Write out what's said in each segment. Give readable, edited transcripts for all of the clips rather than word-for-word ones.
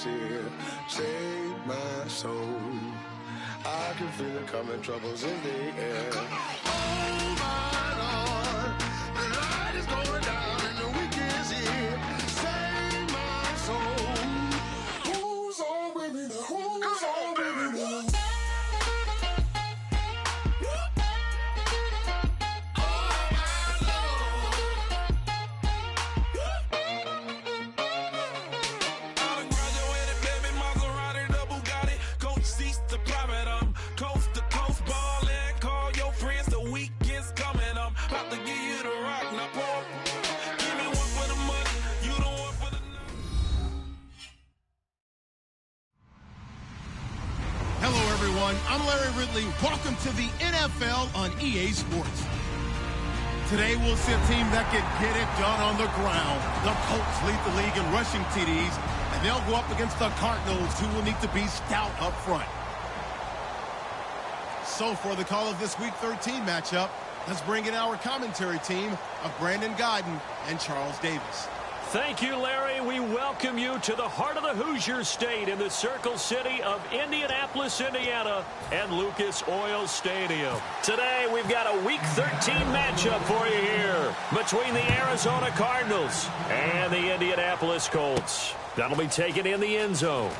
is here. Save my soul. I can feel it coming, troubles in the air. Oh my Lord, the light is going down and the week is here. Save my soul. Who's on with me now? Who's on with me now? I'm Larry Ridley. Welcome to the NFL on EA Sports. Today we'll see a team that can get it done on the ground. The Colts lead the league in rushing TDs, and they'll go up against the Cardinals, who will need to be stout up front. So for the call of this Week 13 matchup, let's bring in our commentary team of Brandon Godden and Charles Davis. Thank you, Larry. We welcome you to the heart of the Hoosier State in the Circle City of Indianapolis, Indiana, and Lucas Oil Stadium. Today, we've got a Week 13 matchup for you here between the Arizona Cardinals and the Indianapolis Colts. That'll be taken in the end zone.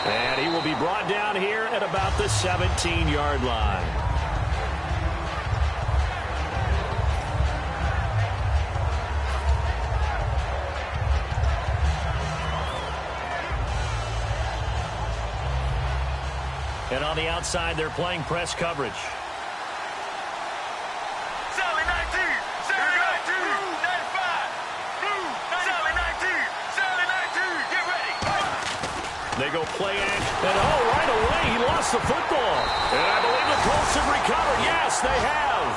And he will be brought down here at about the 17-yard line. And on the outside, they're playing press coverage. Sally 19, Sally 19, 95, blue, Sally 19, Sally 19, get ready. They go play action. And right away, he lost the football. And I believe the Colts have recovered. Yes, they have.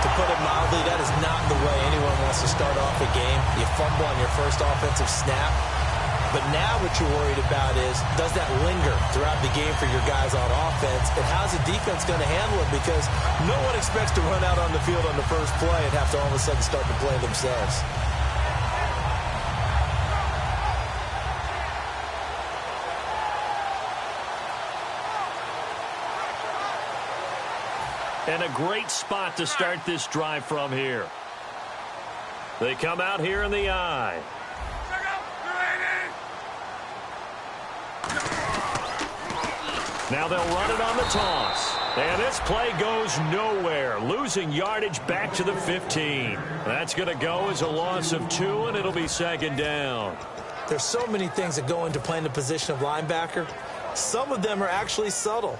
To put it mildly, that is not the way anyone wants to start off a game. You fumble on your first offensive snap. But now what you're worried about is, does that linger throughout the game for your guys on offense? And how's the defense going to handle it? Because no one expects to run out on the field on the first play and have to all of a sudden start to play themselves. And a great spot to start this drive from here. They come out here in the eye. Now they'll run it on the toss. And this play goes nowhere. Losing yardage back to the 15. That's going to go as a loss of 2, and it'll be second down. There's so many things that go into playing the position of linebacker. Some of them are actually subtle.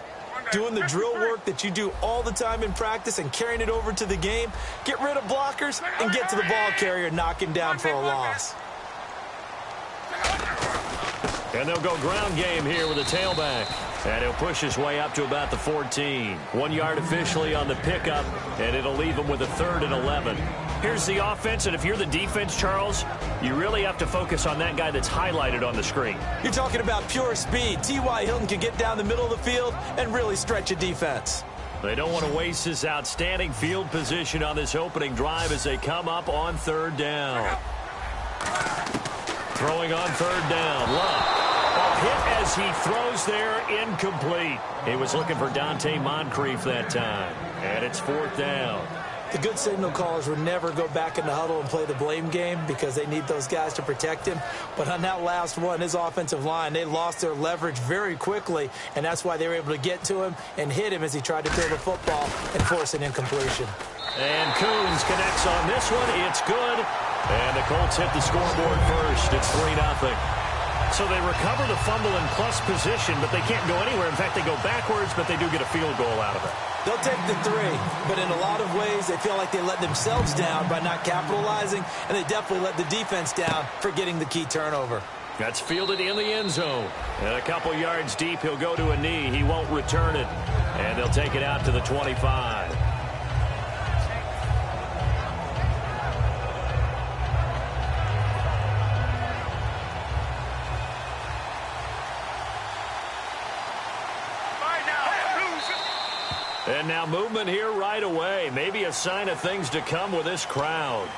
Doing the drill work that you do all the time in practice and carrying it over to the game. Get rid of blockers and get to the ball carrier, knocking down for a loss. And they'll go ground game here with a tailback. And he'll push his way up to about the 14. 1 yard officially on the pickup, and it'll leave him with a 3rd and 11. Here's the offense, and if you're the defense, Charles, you really have to focus on that guy that's highlighted on the screen. You're talking about pure speed. T.Y. Hilton can get down the middle of the field and really stretch a defense. They don't want to waste this outstanding field position on this opening drive as they come up on 3rd down. Throwing on 3rd down. Love. Hit as he throws there, incomplete. He was looking for Dante Moncrief that time. And it's 4th down. The good signal callers would never go back in the huddle and play the blame game because they need those guys to protect him. But on that last one, his offensive line, they lost their leverage very quickly, and that's why they were able to get to him and hit him as he tried to throw the football and force an incompletion. And Coons connects on this one. It's good. And the Colts hit the scoreboard first. It's 3-0. So they recover the fumble in plus position, but they can't go anywhere. In fact, they go backwards, but they do get a field goal out of it. They'll take the 3, but in a lot of ways, they feel like they let themselves down by not capitalizing, and they definitely let the defense down for getting the key turnover. That's fielded in the end zone. And a couple yards deep, he'll go to a knee. He won't return it. And they'll take it out to the 25. And now movement here right away. Maybe a sign of things to come with this crowd.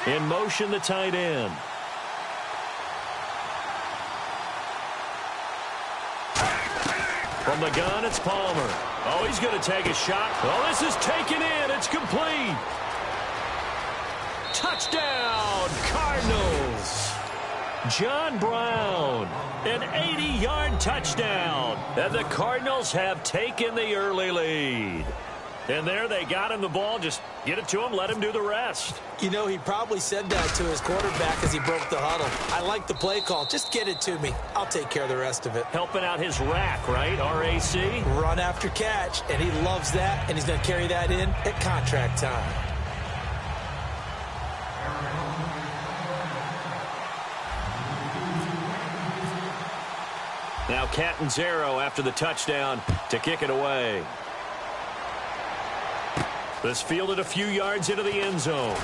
In motion, the tight end. From the gun, it's Palmer. Oh, he's going to take a shot. Oh, this is taken in. It's complete. Touchdown, Cardinals. John Brown, an 80-yard touchdown. And the Cardinals have taken the early lead. And there they got him the ball. Just get it to him, let him do the rest. You know, he probably said that to his quarterback as he broke the huddle. I like the play call. Just get it to me. I'll take care of the rest of it. Helping out his rack, right? RAC? Run after catch, and he loves that, and he's going to carry that in at contract time. Now Catanzaro after the touchdown to kick it away. This fielded a few yards into the end zone.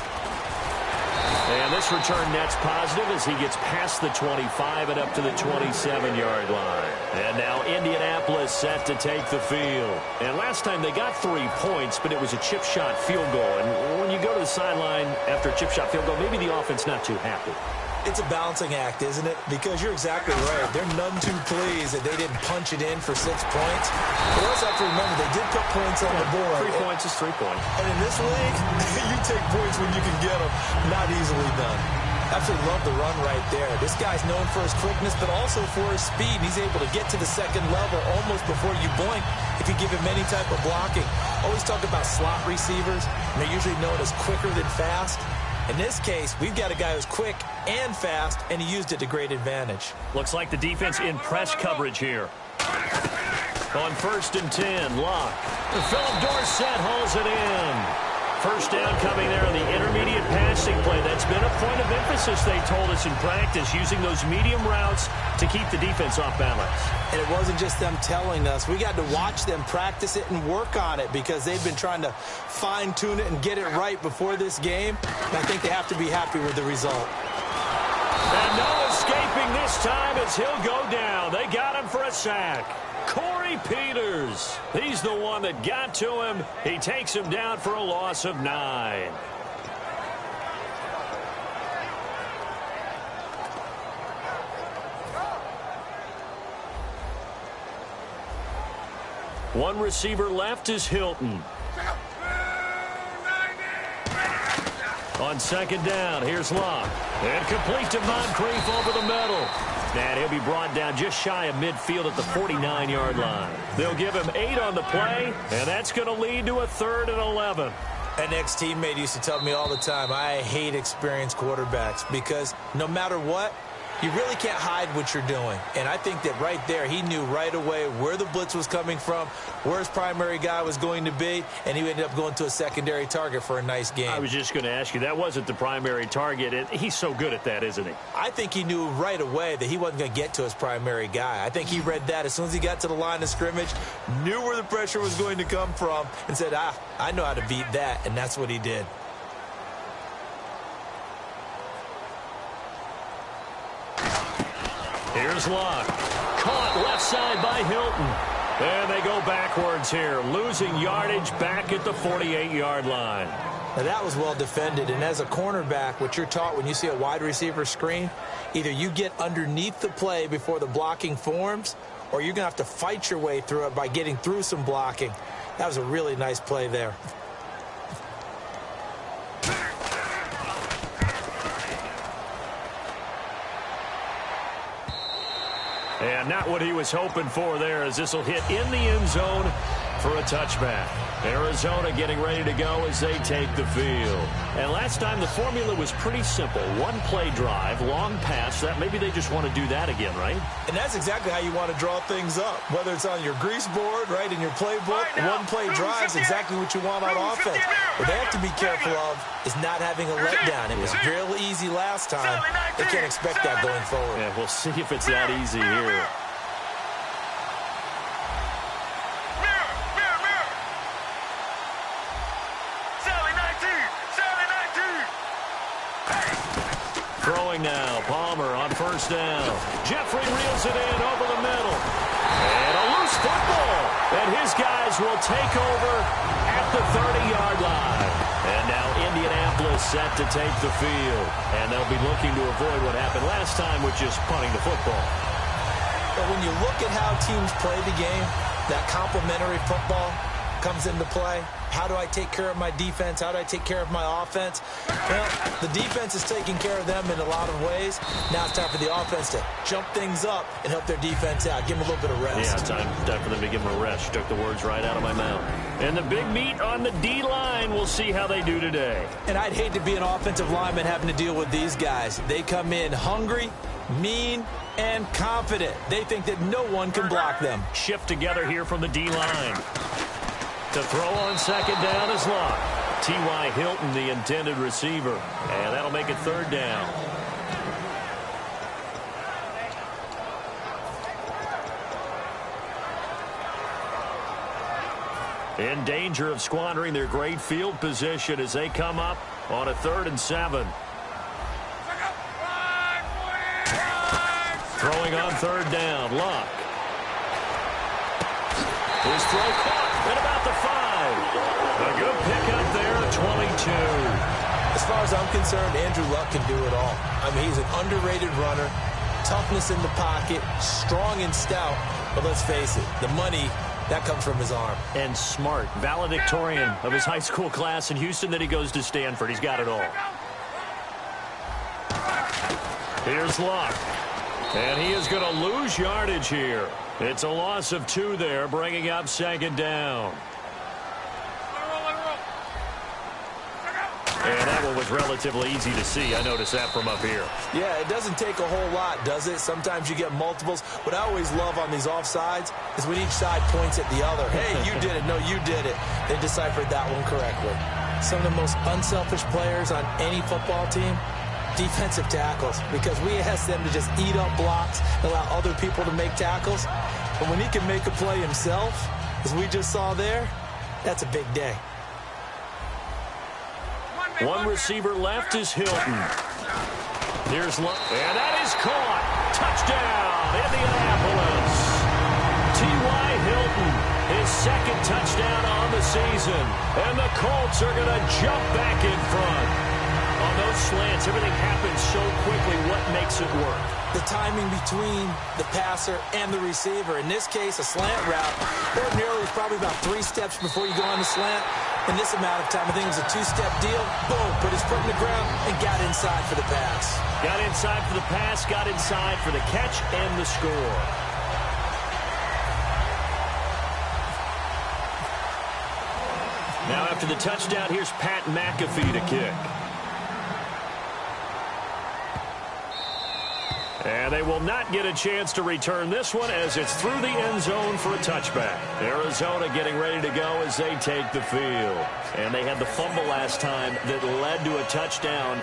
And this return net's positive as he gets past the 25 and up to the 27-yard line. And now Indianapolis set to take the field. And last time they got 3 points, but it was a chip shot field goal. And when you go to the sideline after a chip shot field goal, maybe the offense not too happy. It's a balancing act, isn't it? Because you're exactly right. They're none too pleased that they didn't punch it in for 6 points. But also have to remember, they did put points on the board. 3 points is 3 points. And in this league, you take points when you can get them. Not easily done. Absolutely love the run right there. This guy's known for his quickness, but also for his speed. He's able to get to the second level almost before you blink if you give him any type of blocking. Always talk about slot receivers, and they're usually known as quicker than fast. In this case, we've got a guy who's quick and fast, and he used it to great advantage. Looks like the defense in press coverage here. On 1st and 10, Locke. Philip Dorsett hauls it in. First down coming there on the intermediate passing play. That's been a point of emphasis, they told us in practice, using those medium routes to keep the defense off balance. And it wasn't just them telling us. We got to watch them practice it and work on it because they've been trying to fine-tune it and get it right before this game. And I think they have to be happy with the result. And no escaping this time as he'll go down. They got him for a sack. Corey Peters. He's the one that got to him. He takes him down for a loss of 9. One receiver left is Hilton. On 2nd down, here's Locke. And complete to Moncrief over the middle. And he'll be brought down just shy of midfield at the 49-yard line. They'll give him 8 on the play, and that's going to lead to a 3rd and 11. An ex-teammate used to tell me all the time, I hate experienced quarterbacks because no matter what, you really can't hide what you're doing. And I think that right there, he knew right away where the blitz was coming from, where his primary guy was going to be, and he ended up going to a secondary target for a nice game. I was just going to ask you, that wasn't the primary target. He's so good at that, isn't he? I think he knew right away that he wasn't going to get to his primary guy. I think he read that as soon as he got to the line of scrimmage, knew where the pressure was going to come from, and said, I know how to beat that, and that's what he did. Here's Locke. Caught left side by Hilton. And they go backwards here, losing yardage back at the 48-yard line. Now that was well defended, and as a cornerback, what you're taught when you see a wide receiver screen, either you get underneath the play before the blocking forms, or you're going to have to fight your way through it by getting through some blocking. That was a really nice play there. And not what he was hoping for there, as this will hit in the end zone for a touchback. Arizona getting ready to go as they take the field. And last time the formula was pretty simple. One play drive, long pass. That maybe they just want to do that again, right? And that's exactly how you want to draw things up. Whether it's on your grease board, right, in your playbook, one play drive is exactly what you want on offense. What they have to be careful of is not having a letdown. It was real easy last time. They can't expect that going forward. Yeah, we'll see if it's that easy here. Throwing now, Palmer on 1st down. Jeffrey reels it in over the middle. And a loose football. And his guys will take over at the 30-yard line. And now Indianapolis Florida set to take the field. And they'll be looking to avoid what happened last time, which is punting the football. But when you look at how teams play the game, that complementary football comes into play. How do I take care of my defense? How do I take care of my offense? Well, the defense is taking care of them in a lot of ways. Now it's time for the offense to jump things up and help their defense out. Give them a little bit of rest. Yeah, time for them to give them a rest. You took the words right out of my mouth. And the big meat on the D-line, we'll see how they do today. And I'd hate to be an offensive lineman having to deal with these guys. They come in hungry, mean, and confident. They think that no one can block them. Shift together here from the D-line. To throw on second down is Locke. T.Y. Hilton, the intended receiver. And that'll make it third down. In danger of squandering their great field position as they come up on a 3rd and 7. Throwing on 3rd down, Locke. His throw caught at about the 5. A good pickup there at 22. As far as I'm concerned, Andrew Luck can do it all. I mean, he's an underrated runner, toughness in the pocket, strong and stout. But let's face it, the money, that comes from his arm. And smart, valedictorian of his high school class in Houston. Then he goes to Stanford. He's got it all. Here's Luck. And he is going to lose yardage here. It's a loss of 2 there, bringing up second down. And that one was relatively easy to see. I noticed that from up here. Yeah, it doesn't take a whole lot, does it? Sometimes you get multiples. What I always love on these offsides is when each side points at the other. Hey, you did it. No, you did it. They deciphered that one correctly. Some of the most unselfish players on any football team, defensive tackles, because we ask them to just eat up blocks, allow other people to make tackles. But when he can make a play himself, as we just saw there, that's a big day. One receiver left is Hilton. Here's Luck, and that is caught. Touchdown, Indianapolis. T.Y. Hilton, his 2nd touchdown on the season. And the Colts are going to jump back in front. On those slants, everything happens so quickly. What makes it work? The timing between the passer and the receiver. In this case, a slant route. Ordinarily, it's probably about 3 steps before you go on the slant. In this amount of time, I think it was a 2-step deal. Boom, put his foot in the ground and got inside for the pass. Got inside for the pass, got inside for the catch and the score. Now after the touchdown, here's Pat McAfee to kick. And they will not get a chance to return this one as it's through the end zone for a touchback. Arizona getting ready to go as they take the field. And they had the fumble last time that led to a touchdown.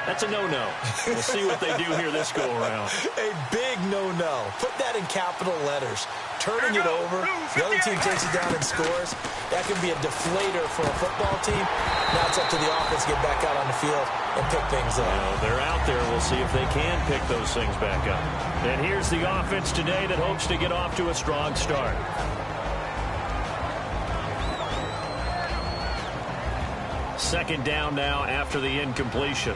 That's a no-no. We'll see what they do here this go-around. A big no-no. Put that in capital letters. Turning it over, the other team takes it down and scores. That can be a deflator for a football team. Now it's up to the offense to get back out on the field and pick things up. Well, they're out there. We'll see if they can pick those things back up. And here's the offense today that hopes to get off to a strong start. Second down now after the incompletion.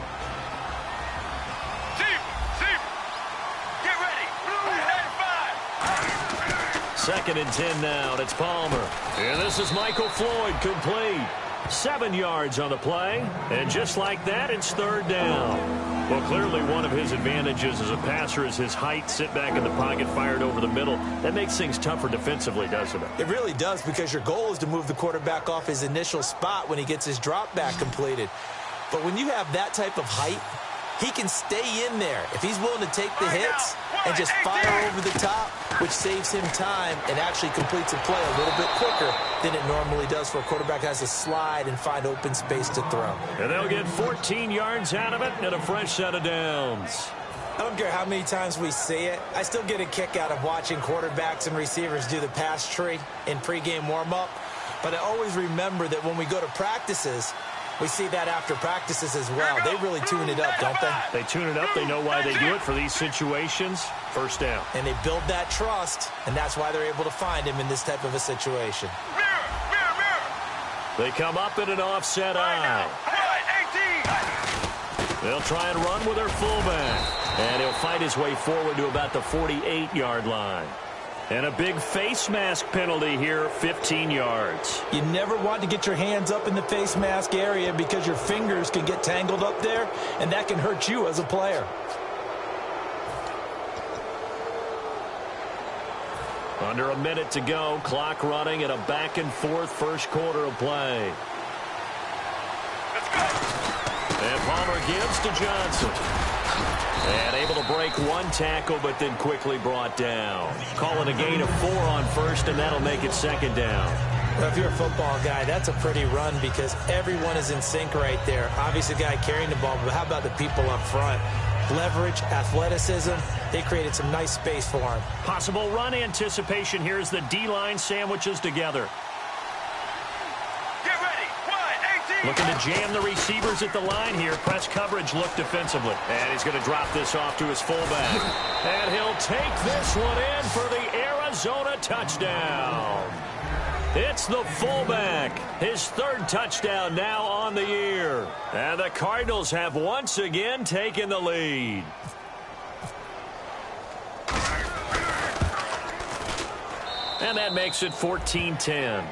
Second and 10 now, and it's Palmer. And this is Michael Floyd, complete. 7 yards on the play, and just like that, it's third down. Well, clearly one of his advantages as a passer is his height, sit back in the pocket, fired over the middle. That makes things tougher defensively, doesn't it? It really does, because your goal is to move the quarterback off his initial spot when he gets his drop back completed. But when you have that type of height, he can stay in there if he's willing to take the hits and just fire over the top, which saves him time and actually completes a play a little bit quicker than it normally does for a quarterback who has to slide and find open space to throw. And they'll get 14 yards out of it and a fresh set of downs. I don't care how many times we see it. I still get a kick out of watching quarterbacks and receivers do the pass tree in pregame warm-up. But I always remember that when we go to practices, we see that after practices as well. They really tune it up, don't they? They tune it up. They know why they do it for these situations. First down. And they build that trust, and that's why they're able to find him in this type of a situation. They come up in an offset eye. They'll try and run with their fullback. And he'll fight his way forward to about the 48-yard line. And a big face mask penalty here, 15 yards. You never want to get your hands up in the face mask area because your fingers can get tangled up there, and that can hurt you as a player. Under a minute to go, clock running at a back-and-forth first quarter of play. Let's go. And Palmer gives to Johnson. And able to break one tackle, but then quickly brought down. Calling a gain of 4 on first, and that'll make it second down. Well, if you're a football guy, that's a pretty run because everyone is in sync right there. Obviously, the guy carrying the ball, but how about the people up front? Leverage, athleticism, they created some nice space for him. Possible run anticipation here as the D-line sandwiches together. Get ready. 1, 18. Looking to jam the receivers at the line here. Press coverage look defensively. And he's going to drop this off to his fullback. And he'll take this one in for the Arizona touchdown. It's the fullback. His third touchdown now on the year. And the Cardinals have once again taken the lead. And that makes it 14-10.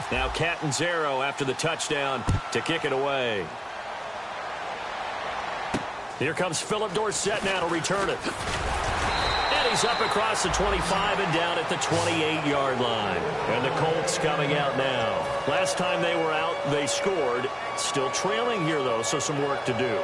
Now Catanzaro after the touchdown to kick it away. Here comes Philip Dorsett now to return it. And he's up across the 25 and down at the 28-yard line. And the Colts coming out now. Last time they were out, they scored. Still trailing here, though, so some work to do.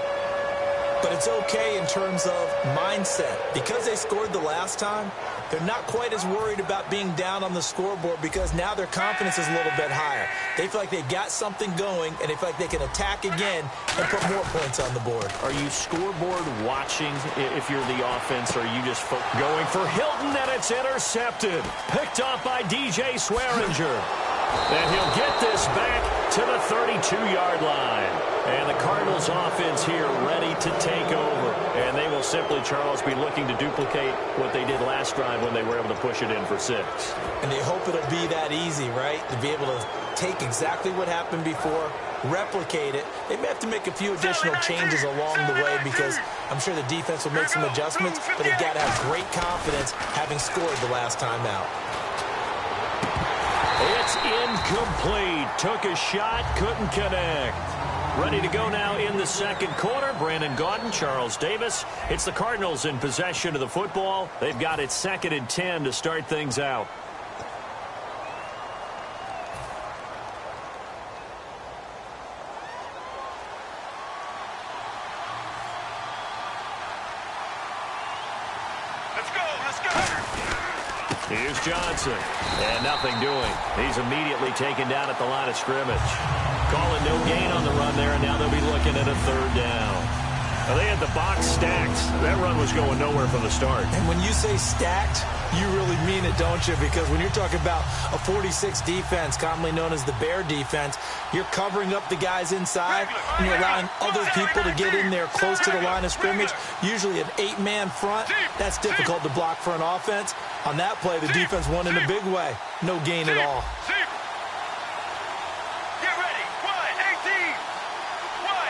But it's okay in terms of mindset. Because they scored the last time, they're not quite as worried about being down on the scoreboard because now their confidence is a little bit higher. They feel like they've got something going, and they feel like they can attack again and put more points on the board. Are you scoreboard watching if you're the offense, or are you just going for Hilton, and it's intercepted? Picked off by DJ Swearinger. And he'll get this back to the 32-yard line. And the Cardinals offense here ready to take over. And they will simply, Charles, be looking to duplicate what they did last drive when they were able to push it in for 6. And they hope it'll be that easy, right? To be able to take exactly what happened before, replicate it. They may have to make a few additional changes along the way because I'm sure the defense will make some adjustments, but they've got to have great confidence having scored the last time out. It's incomplete. Took a shot, couldn't connect. Ready to go now in the second quarter. Brandon Gaudin, Charles Davis. It's the Cardinals in possession of the football. They've got it 2nd and 10 to start things out. Let's go. Let's go. Here's Johnson. And nothing doing. He's immediately taken down at the line of scrimmage. Calling no gain on the run there, and now they'll be looking at a 3rd down. Now they had the box stacked. That run was going nowhere from the start. And when you say stacked, you really mean it, don't you? Because when you're talking about a 46 defense, commonly known as the Bear defense, you're covering up the guys inside, and you're allowing other people to get in there close to the line of scrimmage, usually an 8-man front. That's difficult to block for an offense. On that play, the defense won in a big way. No gain at all. Get ready. 1, 18. 1,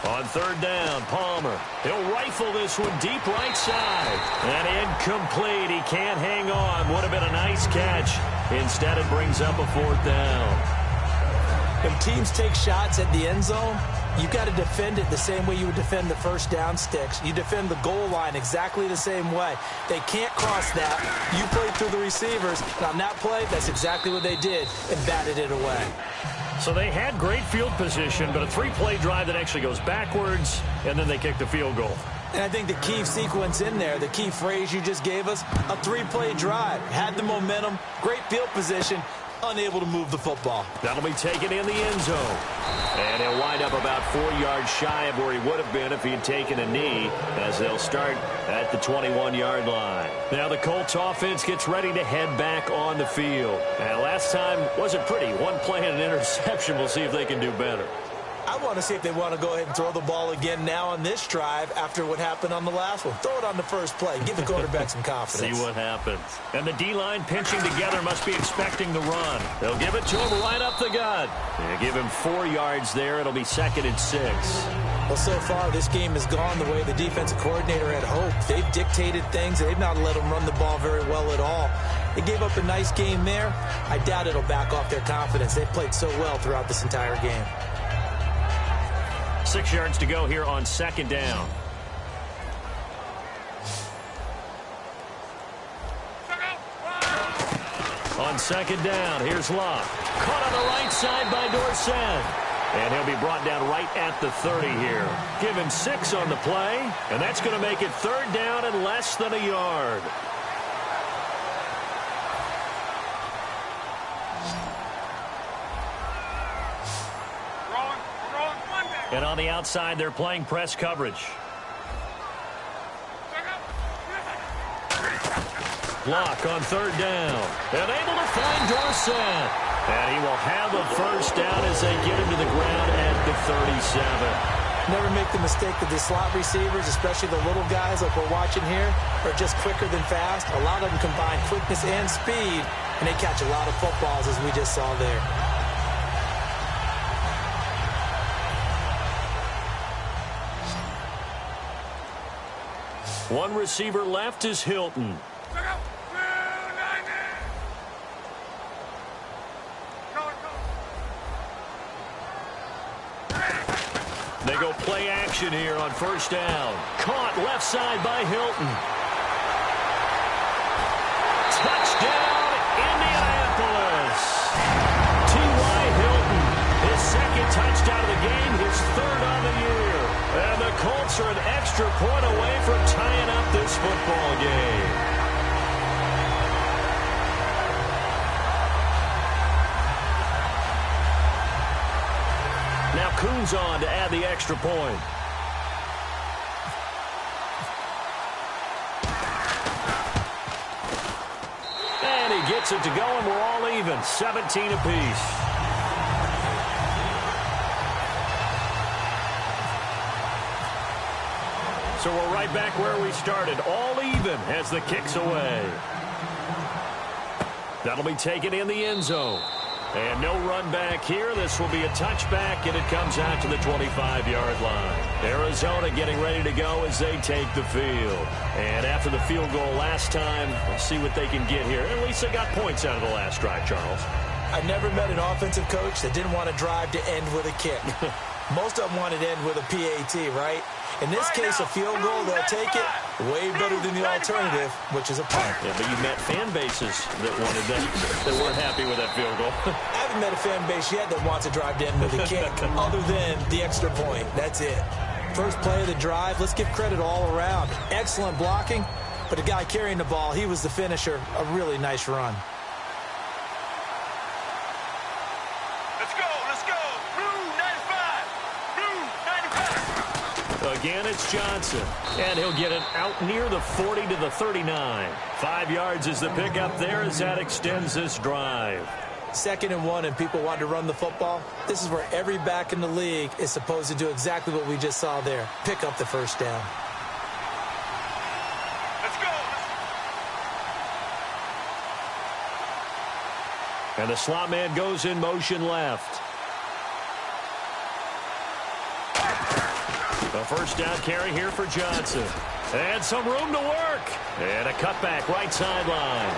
18. On 3rd down, Palmer. He'll rifle this one deep right side. And incomplete. He can't hang on. Would have been a nice catch. Instead, it brings up a 4th down. When teams take shots at the end zone, you've got to defend it the same way you would defend the first down sticks. You defend the goal line exactly the same way. They can't cross that. You play through the receivers. And on that play, that's exactly what they did and batted it away. So they had great field position, but a 3-play drive that actually goes backwards, and then they kick the field goal. And I think the key sequence in there, the key phrase you just gave us, a 3-play drive. Had the momentum, great field position, unable to move the football. That'll be taken in the end zone. And he'll wind up about 4 yards shy of where he would have been if he had taken a knee, as they'll start at the 21-yard line. Now the Colts offense gets ready to head back on the field. And last time wasn't pretty. 1 play and an interception. We'll see if they can do better. I want to see if they want to go ahead and throw the ball again now on this drive after what happened on the last one. Throw it on the first play. Give the quarterback some confidence. See what happens. And the D-line pinching together must be expecting the run. They'll give it to him right up the gut. They give him 4 yards there. It'll be 2nd and 6. Well, so far, this game has gone the way the defensive coordinator had hoped. They've dictated things. They've not let them run the ball very well at all. They gave up a nice game there. I doubt it'll back off their confidence. They've played so well throughout this entire game. 6 yards to go here on 2nd down. On 2nd down, here's Locke. Caught on the right side by Dorsett. And he'll be brought down right at the 30 here. Give him 6 on the play, and that's going to make it 3rd down and less than a yard. And on the outside, they're playing press coverage. Locke on 3rd down. And able to find Dorsett. And he will have a first down as they get him to the ground at the 37. Never make the mistake that the slot receivers, especially the little guys like we're watching here, are just quicker than fast. A lot of them combine quickness and speed, and they catch a lot of footballs, as we just saw there. One receiver left is Hilton. They go play action here on 1st down. Caught left side by Hilton. Touchdown, Indianapolis. T.Y. Hilton, his 2nd touchdown of the game, his 3rd on the year. And the Colts are an extra point away from tying up this football game. Now Coons on to add the extra point. And he gets it to go, and we're all even, 17 apiece. So we're right back where we started, all even as the kick's away. That'll be taken in the end zone. And no run back here. This will be a touchback, and it comes out to the 25-yard line. Arizona getting ready to go as they take the field. And after the field goal last time, we'll see what they can get here. At least they got points out of the last drive, Charles. I never met an offensive coach that didn't want to drive to end with a kick. Most of them wanted to end with a PAT, right? In this case, a field goal, they'll take it. Way better than the alternative, which is a punt. Yeah, but you met fan bases that wanted that, that weren't happy with that field goal. I haven't met a fan base yet that wants to drive to end with a kick, other than the extra point. That's it. First play of the drive, let's give credit all around. Excellent blocking, but the guy carrying the ball, he was the finisher. A really nice run. Again, it's Johnson, and he'll get it out near the 40 to the 39. 5 yards is the pickup there as that extends this drive. 2nd and 1, and people want to run the football. This is where every back in the league is supposed to do exactly what we just saw there. Pick up the first down. Let's go. And the slot man goes in motion left. A first down carry here for Johnson. And some room to work. And a cutback right sideline.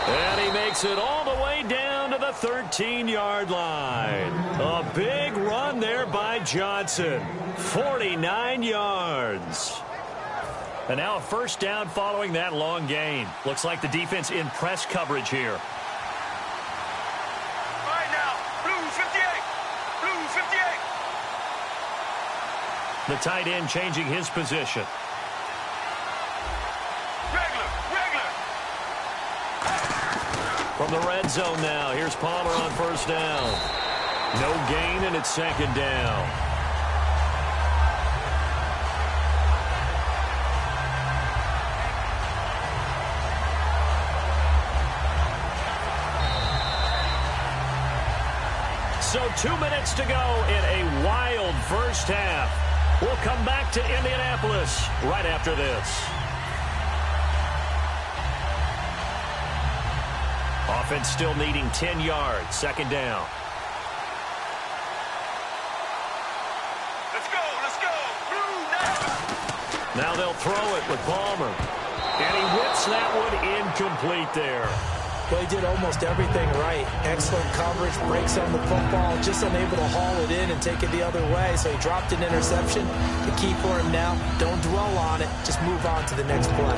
And he makes it all the way down to the 13-yard line. A big run there by Johnson. 49 yards. And now a first down following that long gain. Looks like the defense in press coverage here. Right now, Blues 58. Blues 58. The tight end changing his position. Regular. From the red zone now, here's Palmer on first down. No gain, and it's 2nd down. So 2 minutes to go in a wild first half. We'll come back to Indianapolis right after this. Offense still needing 10 yards. Second down. Let's go, let's go. Now they'll throw it with Palmer. And he whips that one incomplete there. Well, he did almost everything right. Excellent coverage, breaks on the football, just unable to haul it in and take it the other way. So he dropped an interception. The key for him now, don't dwell on it. Just move on to the next play.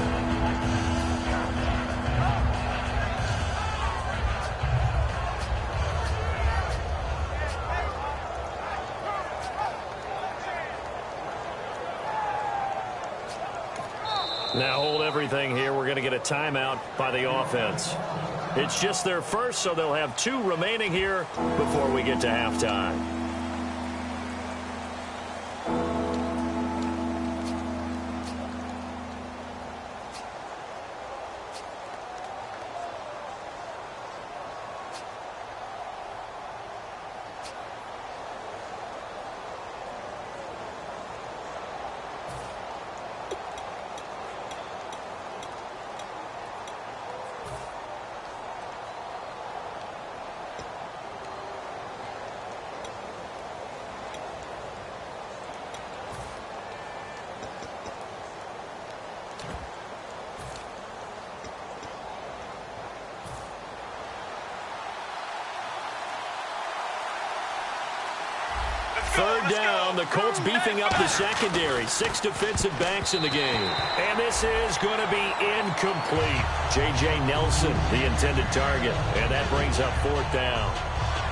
Now hold everything here. We're going to get a timeout by the offense. It's just their first, so they'll have 2 remaining here before we get to halftime. Third down, the Colts beefing up the secondary. 6 defensive backs in the game. And this is going to be incomplete. J.J. Nelson, the intended target. And that brings up 4th down.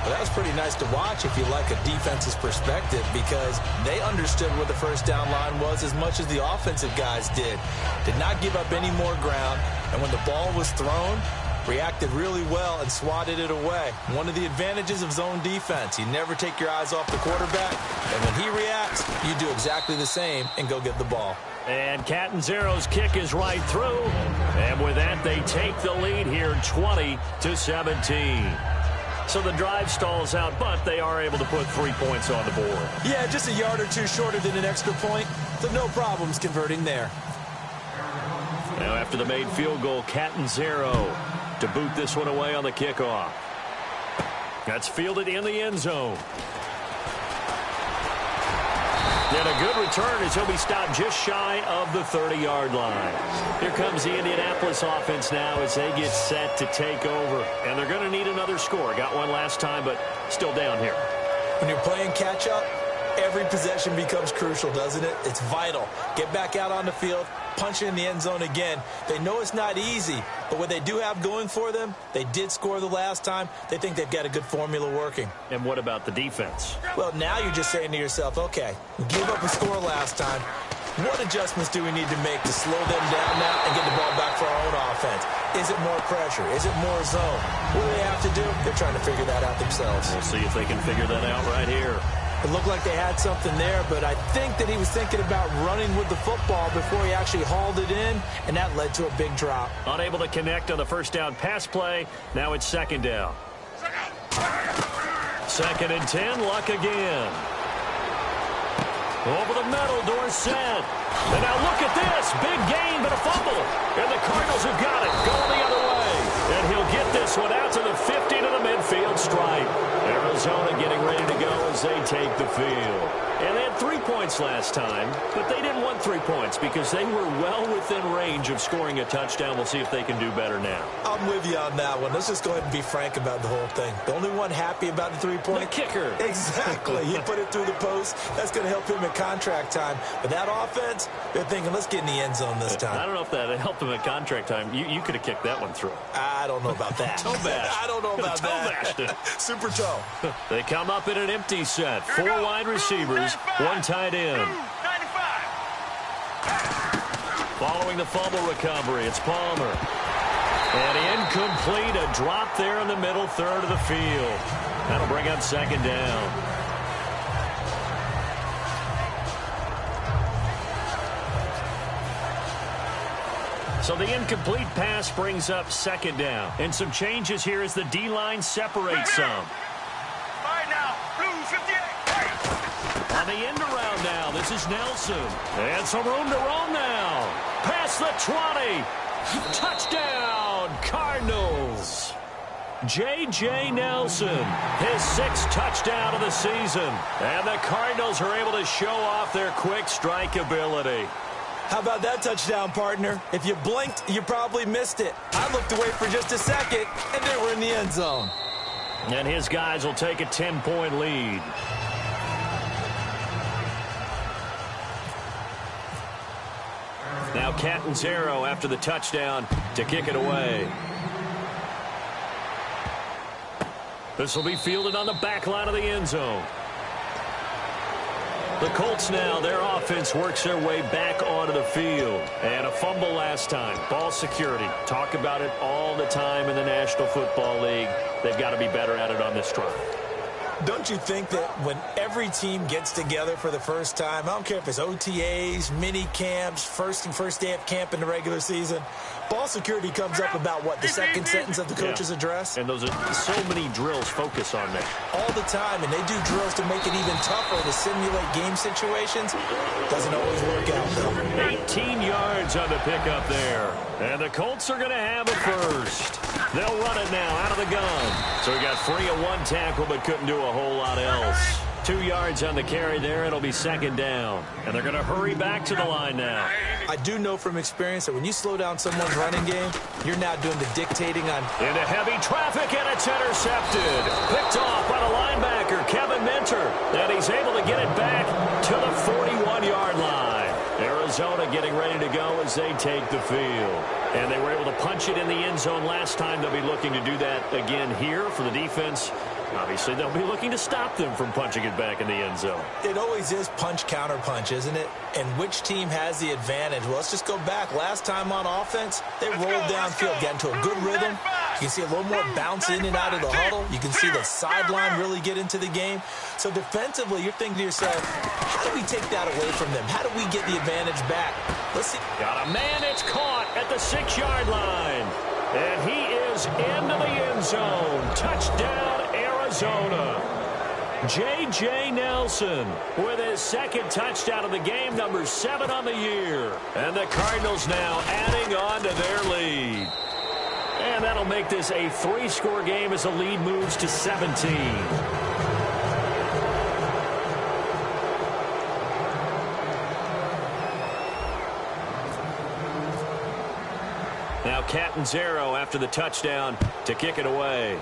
Well, that was pretty nice to watch if you like a defense's perspective, because they understood where the first down line was as much as the offensive guys did. Did not give up any more ground. And when the ball was thrown, reacted really well and swatted it away. One of the advantages of zone defense, you never take your eyes off the quarterback, and when he reacts, you do exactly the same and go get the ball. And Catanzaro's kick is right through, and with that, they take the lead here 20-17. So the drive stalls out, but they are able to put 3 points on the board. Yeah, just a yard or two shorter than an extra point, so no problems converting there. Now after the made field goal, Catanzaro to boot this one away on the kickoff. That's fielded in the end zone. And a good return as he'll be stopped just shy of the 30-yard line. Here comes the Indianapolis offense now as they get set to take over. And they're going to need another score. Got one last time, but still down here. When you're playing catch-up, every possession becomes crucial, doesn't it? It's vital. Get back out on the field, punch it in the end zone again. They know it's not easy, but what they do have going for them, they did score the last time. They think they've got a good formula working. And what about the defense? Well, now you're just saying to yourself, okay, we gave up a score last time. What adjustments do we need to make to slow them down now and get the ball back for our own offense? Is it more pressure? Is it more zone? What do they have to do? They're trying to figure that out themselves. We'll see if they can figure that out right here. It looked like they had something there, but I think that he was thinking about running with the football before he actually hauled it in, and that led to a big drop. Unable to connect on the first down pass play. Now it's second down. 2nd and 10, Luck again. Over the middle, Dorsett. And now look at this. Big gain, but a fumble. And the Cardinals have got it. Going the other way. And he'll get this one out to the 50 to the midfield stripe. Arizona getting ready to go as they take the field. And they had 3 points last time, but they didn't want 3 points because they were well within range of scoring a touchdown. We'll see if they can do better now. I'm with you on that one. Let's just go ahead and be frank about the whole thing. The only one happy about the 3-point? The kicker. Exactly. He put it through the post. That's going to help him at contract time. But that offense, they're thinking, let's get in the end zone this time. I don't know if that helped him at contract time. You could have kicked that one through. I don't know about that. Toe bash. I don't know about toe that. bashed. Super toe. They come up in an empty set. 4 wide receivers, 1 tight end. Following the fumble recovery, it's Palmer. And incomplete, a drop there in the middle third of the field. That'll bring up second down. So the incomplete pass brings up second down. And some changes here as the D-line separates some. Right now. This is Nelson. And some room to roam now. Past the 20. Touchdown, Cardinals. J.J. Nelson, his 6th touchdown of the season. And the Cardinals are able to show off their quick strike ability. How about that touchdown, partner? If you blinked, you probably missed it. I looked away for just a second, and they were in the end zone. And his guys will take a 10-point lead. Now Catanzaro after the touchdown to kick it away. This will be fielded on the back line of the end zone. The Colts now, their offense works their way back onto the field. And a fumble last time. Ball security. Talk about it all the time in the National Football League. They've got to be better at it on this drive. Don't you think that when every team gets together for the first time, I don't care if it's OTAs, mini camps, first day of camp in the regular season, ball security comes up about what, the second sentence of the coach's address? And those are so many drills focus on that. All the time, and they do drills to make it even tougher to simulate game situations. Doesn't always work out, though. 18 yards on the pickup there. And the Colts are going to have it first. They'll run it now out of the gun. So he got free of 1 tackle but couldn't do a whole lot else. 2 yards on the carry there. It'll be second down. And they're going to hurry back to the line now. I do know from experience that when you slow down someone's running game, you're now doing the dictating on. Into heavy traffic, and it's intercepted. Picked off by the linebacker, Kevin Minter. And he's able to get it back to the 41-yard line. Arizona getting ready to go as they take the field. And they were able to punch it in the end zone last time. They'll be looking to do that again here for the defense. Obviously, they'll be looking to stop them from punching it back in the end zone. It always is punch, counter punch, isn't it? And which team has the advantage? Well, let's just go back. Last time on offense, they rolled downfield, got into a good rhythm. You can see a little more bounce in and out of the huddle. You can see the sideline really get into the game. So defensively, you're thinking to yourself, how do we take that away from them? How do we get the advantage back? Let's see. Got a man, it's caught at the 6-yard line. And he is into the end zone. Touchdown, Arizona. J.J. Nelson with his 2nd touchdown of the game, number 7 on the year. And the Cardinals now adding on to their lead. And that'll make this a 3-score game as the lead moves to 17. Now Catanzaro after the touchdown to kick it away.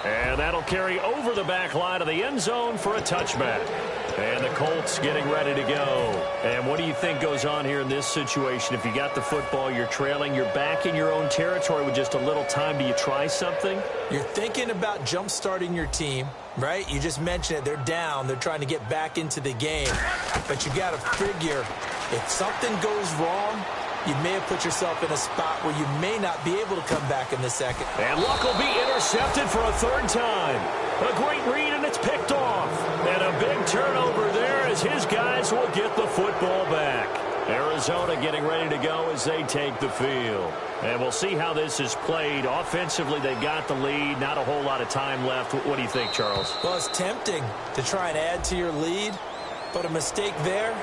And that'll carry over the back line of the end zone for a touchback. And the Colts getting ready to go. And what do you think goes on here in this situation? If you got the football, you're trailing, you're back in your own territory with just a little time. Do you try something? You're thinking about jump-starting your team, right? You just mentioned it. They're down. They're trying to get back into the game. But you got to figure, if something goes wrong, you may have put yourself in a spot where you may not be able to come back in the second. And Luck will be intercepted for a 3rd time. A great read, and it's picked off. And a big turnover there as his guys will get the football back. Arizona getting ready to go as they take the field. And we'll see how this is played. Offensively, they've got the lead. Not a whole lot of time left. What do you think, Charles? Well, it's tempting to try and add to your lead, but a mistake there,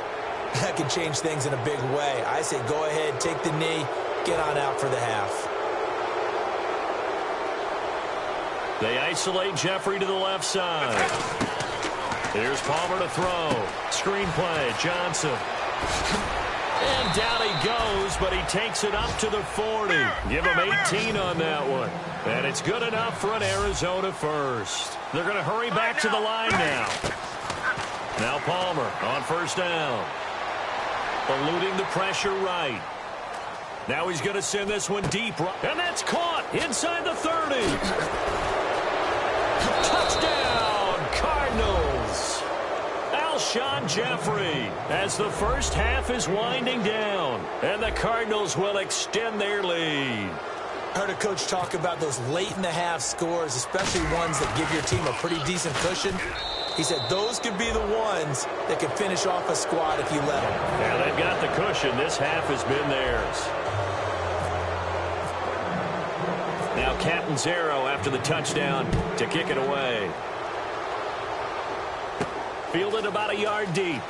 that could change things in a big way. I say go ahead, take the knee, get on out for the half. They isolate Jeffrey to the left side. Here's Palmer to throw. Screen play, Johnson. And down he goes, but he takes it up to the 40. Give him 18 on that one. And it's good enough for an Arizona first. They're going to hurry back to the line now. Now Palmer on 1st down. Eluding the pressure right. Now he's going to send this one deep. And that's caught inside the 30. Touchdown, Cardinals. Alshon Jeffrey as the first half is winding down. And the Cardinals will extend their lead. I heard a coach talk about those late-in-the-half scores, especially ones that give your team a pretty decent cushion. He said those could be the ones that could finish off a squad if you let them. Yeah, they've got the cushion. This half has been theirs. Now Catanzaro after the touchdown to kick it away. Fielded about a yard deep.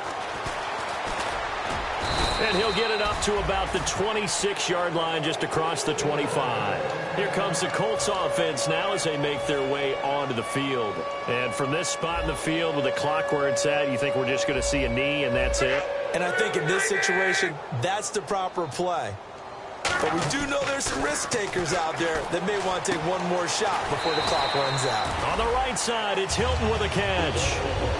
And he'll get it up to about the 26-yard line, just across the 25. Here comes the Colts offense now as they make their way onto the field. And from this spot in the field with the clock where it's at, you think we're just going to see a knee and that's it? And I think in this situation, that's the proper play. But we do know there's some risk takers out there that may want to take one more shot before the clock runs out. On the right side, it's Hilton with a catch.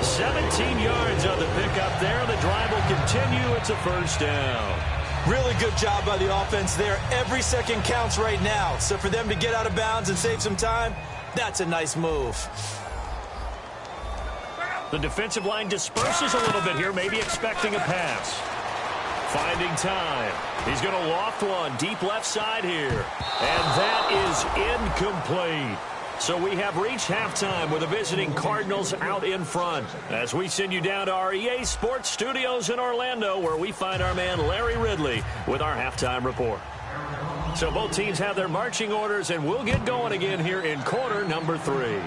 17 yards on the pickup there. The drive will continue. It's a first down. Really good job by the offense there. Every second counts right now. So for them to get out of bounds and save some time, that's a nice move. The defensive line disperses a little bit here, maybe expecting a pass. Finding time. He's going to loft one deep left side here. And that is incomplete. So we have reached halftime with the visiting Cardinals out in front. As we send you down to our EA Sports Studios in Orlando, where we find our man Larry Ridley with our halftime report. So both teams have their marching orders, and we'll get going again here in quarter number 3.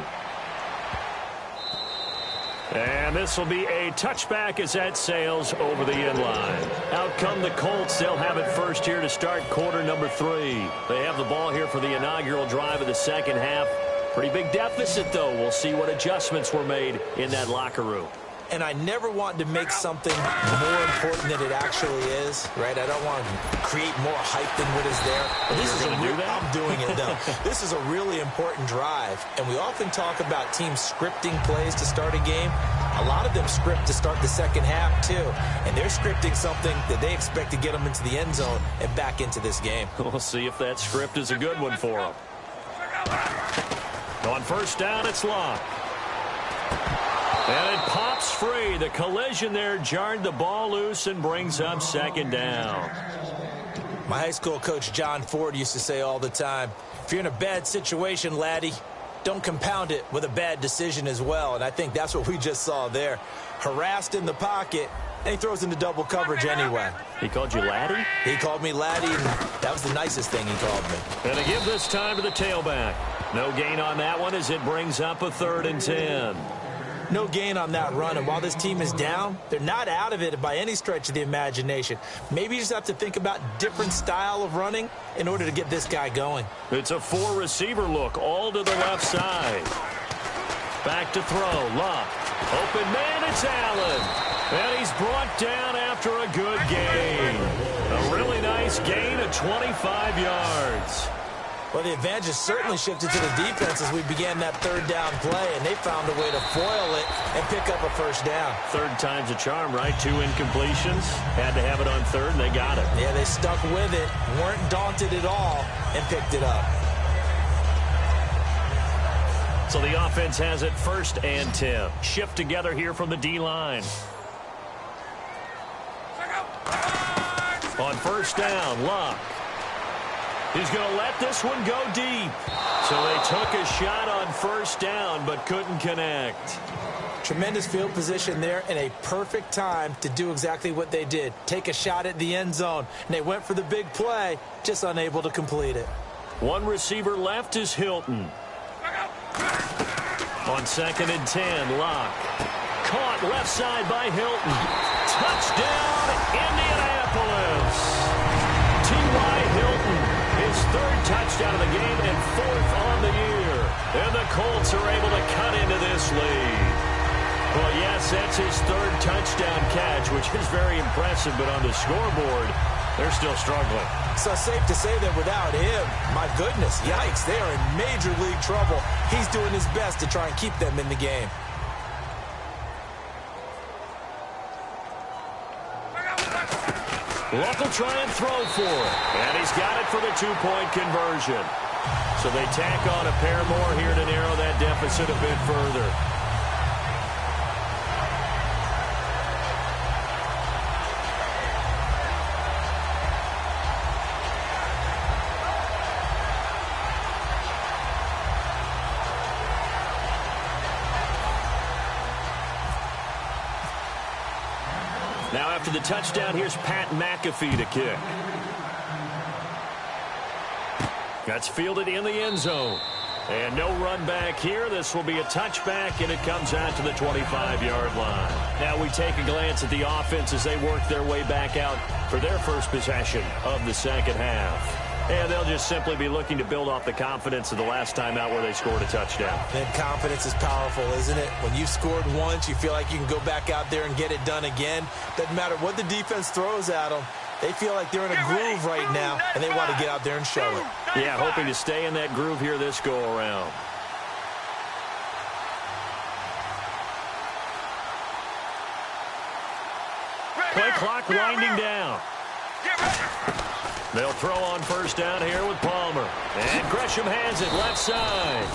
And this will be a touchback as that sails over the end line. Out come the Colts. They'll have it first here to start quarter number 3. They have the ball here for the inaugural drive of the second half. Pretty big deficit, though. We'll see what adjustments were made in that locker room. And I never want to make something more important than it actually is, right? I don't want to create more hype than what is there. But this is I'm doing it, though. This is a really important drive. And we often talk about teams scripting plays to start a game. A lot of them script to start the second half, too. And they're scripting something that they expect to get them into the end zone and back into this game. We'll see if that script is a good one for them. On first down, it's Locke. And it pops free. The collision there jarred the ball loose and brings up second down. My high school coach, John Ford, used to say all the time, if you're in a bad situation, laddie, don't compound it with a bad decision as well. And I think that's what we just saw there. Harassed in the pocket, and he throws into double coverage anyway. He called you laddie? He called me laddie, and that was the nicest thing he called me. And to give this time to the tailback. No gain on that one as it brings up a 3rd and 10. No gain on that run, and while this team is down, they're not out of it by any stretch of the imagination. Maybe you just have to think about different style of running in order to get this guy going. It's a 4-receiver look, all to the left side. Back to throw, Locke. Open man, it's Allen. And he's brought down after a good gain. A really nice gain of 25 yards. Well, the advantage has certainly shifted to the defense as we began that 3rd down play, and they found a way to foil it and pick up a first down. 3rd time's a charm, right? 2 incompletions. Had to have it on 3rd, and they got it. Yeah, they stuck with it, weren't daunted at all, and picked it up. So the offense has it 1st and 10. Shift together here from the D-line. On first down, Locke. He's going to let this one go deep. So they took a shot on first down, but couldn't connect. Tremendous field position there and a perfect time to do exactly what they did. Take a shot at the end zone. And they went for the big play, just unable to complete it. 1 receiver left is Hilton. On 2nd and 10, Locke. Caught left side by Hilton. Touchdown, Indianapolis. T.Y. Hilton. His 3rd touchdown of the game and 4th on the year. And the Colts are able to cut into this lead. Well, yes, that's his 3rd touchdown catch, which is very impressive, but on the scoreboard, they're still struggling. So safe to say that without him, my goodness, yikes, they are in major league trouble. He's doing his best to try and keep them in the game. Luck will try and throw for it. And he's got it for the 2-point conversion. So they tack on a pair more here to narrow that deficit a bit further. Now after the touchdown, here's Pat McAfee to kick. That's fielded in the end zone. And no run back here. This will be a touchback, and it comes out to the 25-yard line. Now we take a glance at the offense as they work their way back out for their first possession of the second half. And they'll just simply be looking to build off the confidence of the last time out where they scored a touchdown. And confidence is powerful, isn't it? When you've scored once, you feel like you can go back out there and get it done again. Doesn't matter what the defense throws at them. They feel like they're in a groove right now, and they want to get out there and show it. Yeah, hoping to stay in that groove here this go-around. Play clock winding down. They'll throw on first down here with Palmer. And Gresham has it left side.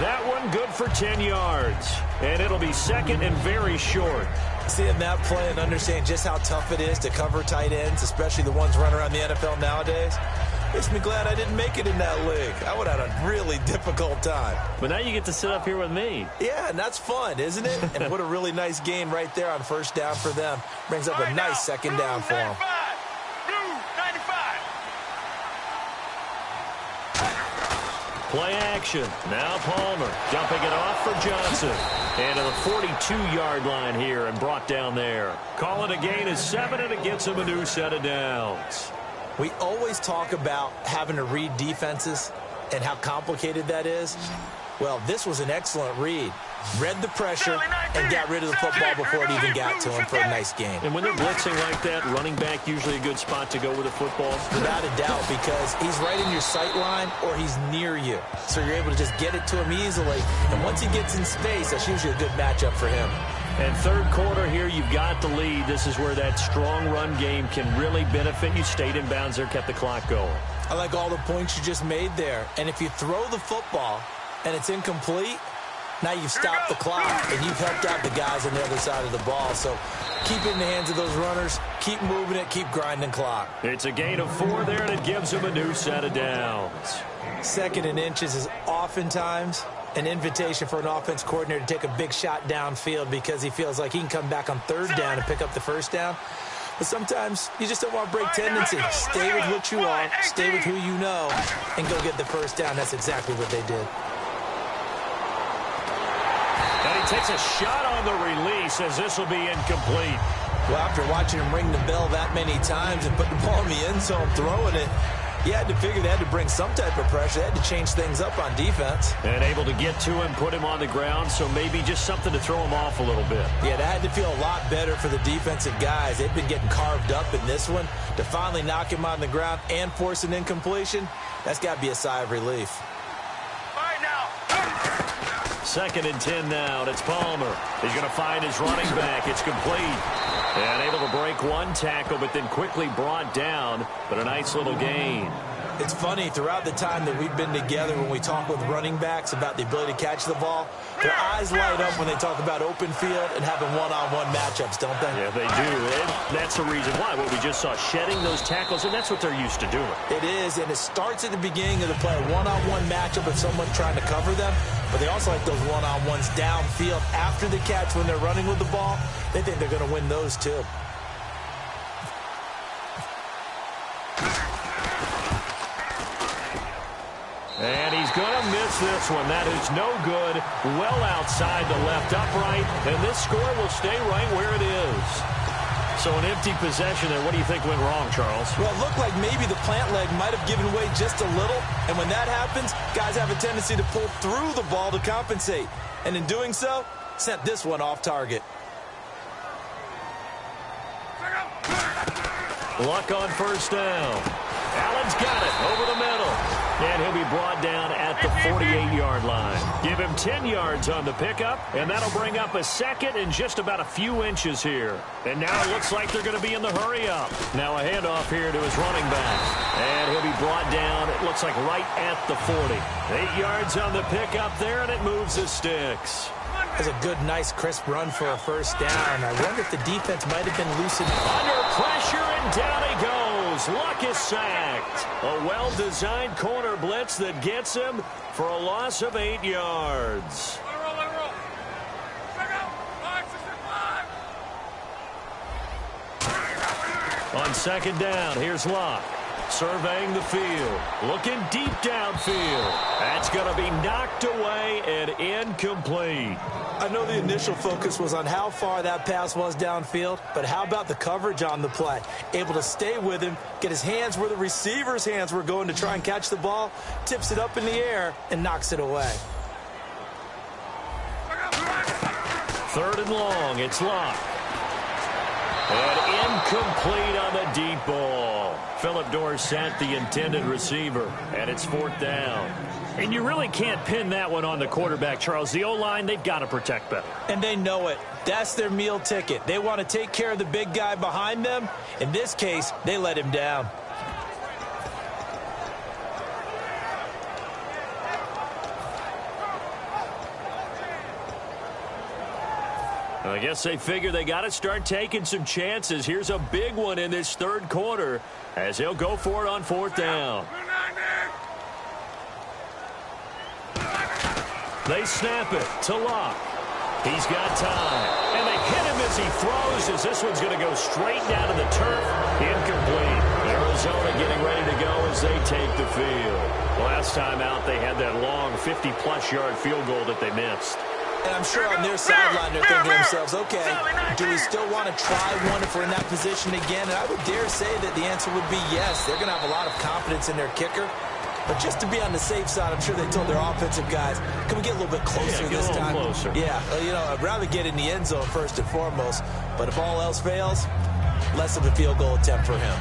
That one good for 10 yards. And it'll be second and very short. Seeing that play and understanding just how tough it is to cover tight ends, especially the ones running around the NFL nowadays, makes me glad I didn't make it in that league. I would have had a really difficult time. But now you get to sit up here with me. Yeah, and that's fun, isn't it? And what a really nice gain right there on first down for them. Brings up a nice second down for them. Play action. Now Palmer dumping it off for Johnson. And to the 42-yard line here and brought down there. Call it a gain of 7, and it gets him a new set of downs. We always talk about having to read defenses and how complicated that is. Well, this was an excellent read. Read the pressure and got rid of the football before it even got to him for a nice gain. And when they're blitzing like that, running back usually a good spot to go with the football? Without a doubt, because he's right in your sight line or he's near you. So you're able to just get it to him easily. And once he gets in space, that's usually a good matchup for him. And third quarter here, you've got the lead. This is where that strong run game can really benefit you. Stayed in bounds there, kept the clock going. I like all the points you just made there. And if you throw the football and it's incomplete, now you've stopped the clock, and you've helped out the guys on the other side of the ball. So keep it in the hands of those runners. Keep moving it. Keep grinding clock. It's a gain of 4 there, and it gives them a new set of downs. Second and inches is oftentimes an invitation for an offense coordinator to take a big shot downfield because he feels like he can come back on third down and pick up the first down. But sometimes you just don't want to break tendency. Stay with what you are, stay with who you know, and go get the first down. That's exactly what they did. And he takes a shot on the release as this will be incomplete. Well, after watching him ring the bell that many times and put the ball in the end zone, throwing it, you had to figure they had to bring some type of pressure. They had to change things up on defense. And able to get to him, put him on the ground, so maybe just something to throw him off a little bit. Yeah, that had to feel a lot better for the defensive guys. They've been getting carved up in this one. To finally knock him on the ground and force an incompletion, that's got to be a sigh of relief. Second and 10 now, and it's Palmer. He's going to find his running back. It's complete. And able to break one tackle, but then quickly brought down, but a nice little gain. It's funny, throughout the time that we've been together, when we talk with running backs about the ability to catch the ball, their eyes light up when they talk about open field and having one-on-one matchups, don't they? Yeah, they do. And that's the reason why. What we just saw, shedding those tackles, and that's what they're used to doing. It is, and it starts at the beginning of the play, a one-on-one matchup with someone trying to cover them, but they also like those one-on-ones downfield after the catch when they're running with the ball. They think they're going to win those too. And he's going to miss this one. That is no good. Well outside the left upright. And this score will stay right where it is. So an empty possession there. What do you think went wrong, Charles? Well, it looked like maybe the plant leg might have given way just a little. And when that happens, guys have a tendency to pull through the ball to compensate. And in doing so, sent this one off target. Luck on first down. Allen's got it over the middle. And he'll be brought down at the 48-yard line. Give him 10 yards on the pickup, and that'll bring up a second and just about a few inches here. And now it looks like they're going to be in the hurry-up. Now a handoff here to his running back. And he'll be brought down, it looks like right at the 40. 8 yards on the pickup there, and it moves the sticks. That's a good, nice, crisp run for a first down. I wonder if the defense might have been loosened. Under pressure, and down he goes. Luck is sacked. A well-designed corner blitz that gets him for a loss of 8 yards. On second down, here's Luck. Surveying the field. Looking deep downfield. That's going to be knocked away and incomplete. I know the initial focus was on how far that pass was downfield, but how about the coverage on the play? Able to stay with him, get his hands where the receiver's hands were going to try and catch the ball, tips it up in the air, and knocks it away. 3rd and long. It's Locke. And incomplete on the deep ball. Philip Dorsett, the intended receiver, and it's 4th down. And you really can't pin that one on the quarterback, Charles. The O-line, they've got to protect better. And they know it. That's their meal ticket. They want to take care of the big guy behind them. In this case, they let him down. I guess they figure they got to start taking some chances. Here's a big one in this 3rd quarter as they'll go for it on 4th down. They snap it to Locke. He's got time. And they hit him as he throws, as this one's going to go straight down to the turf. Incomplete. Arizona getting ready to go as they take the field. Last time out, they had that long 50-plus yard field goal that they missed. And I'm sure on their sideline they're thinking to themselves, okay, do we still want to try one if we're in that position again? And I would dare say that the answer would be yes. They're going to have a lot of confidence in their kicker. But just to be on the safe side, I'm sure they told their offensive guys, can we get a little bit closer this time? Closer. Yeah, you know, I'd rather get in the end zone first and foremost. But if all else fails, less of a field goal attempt for him.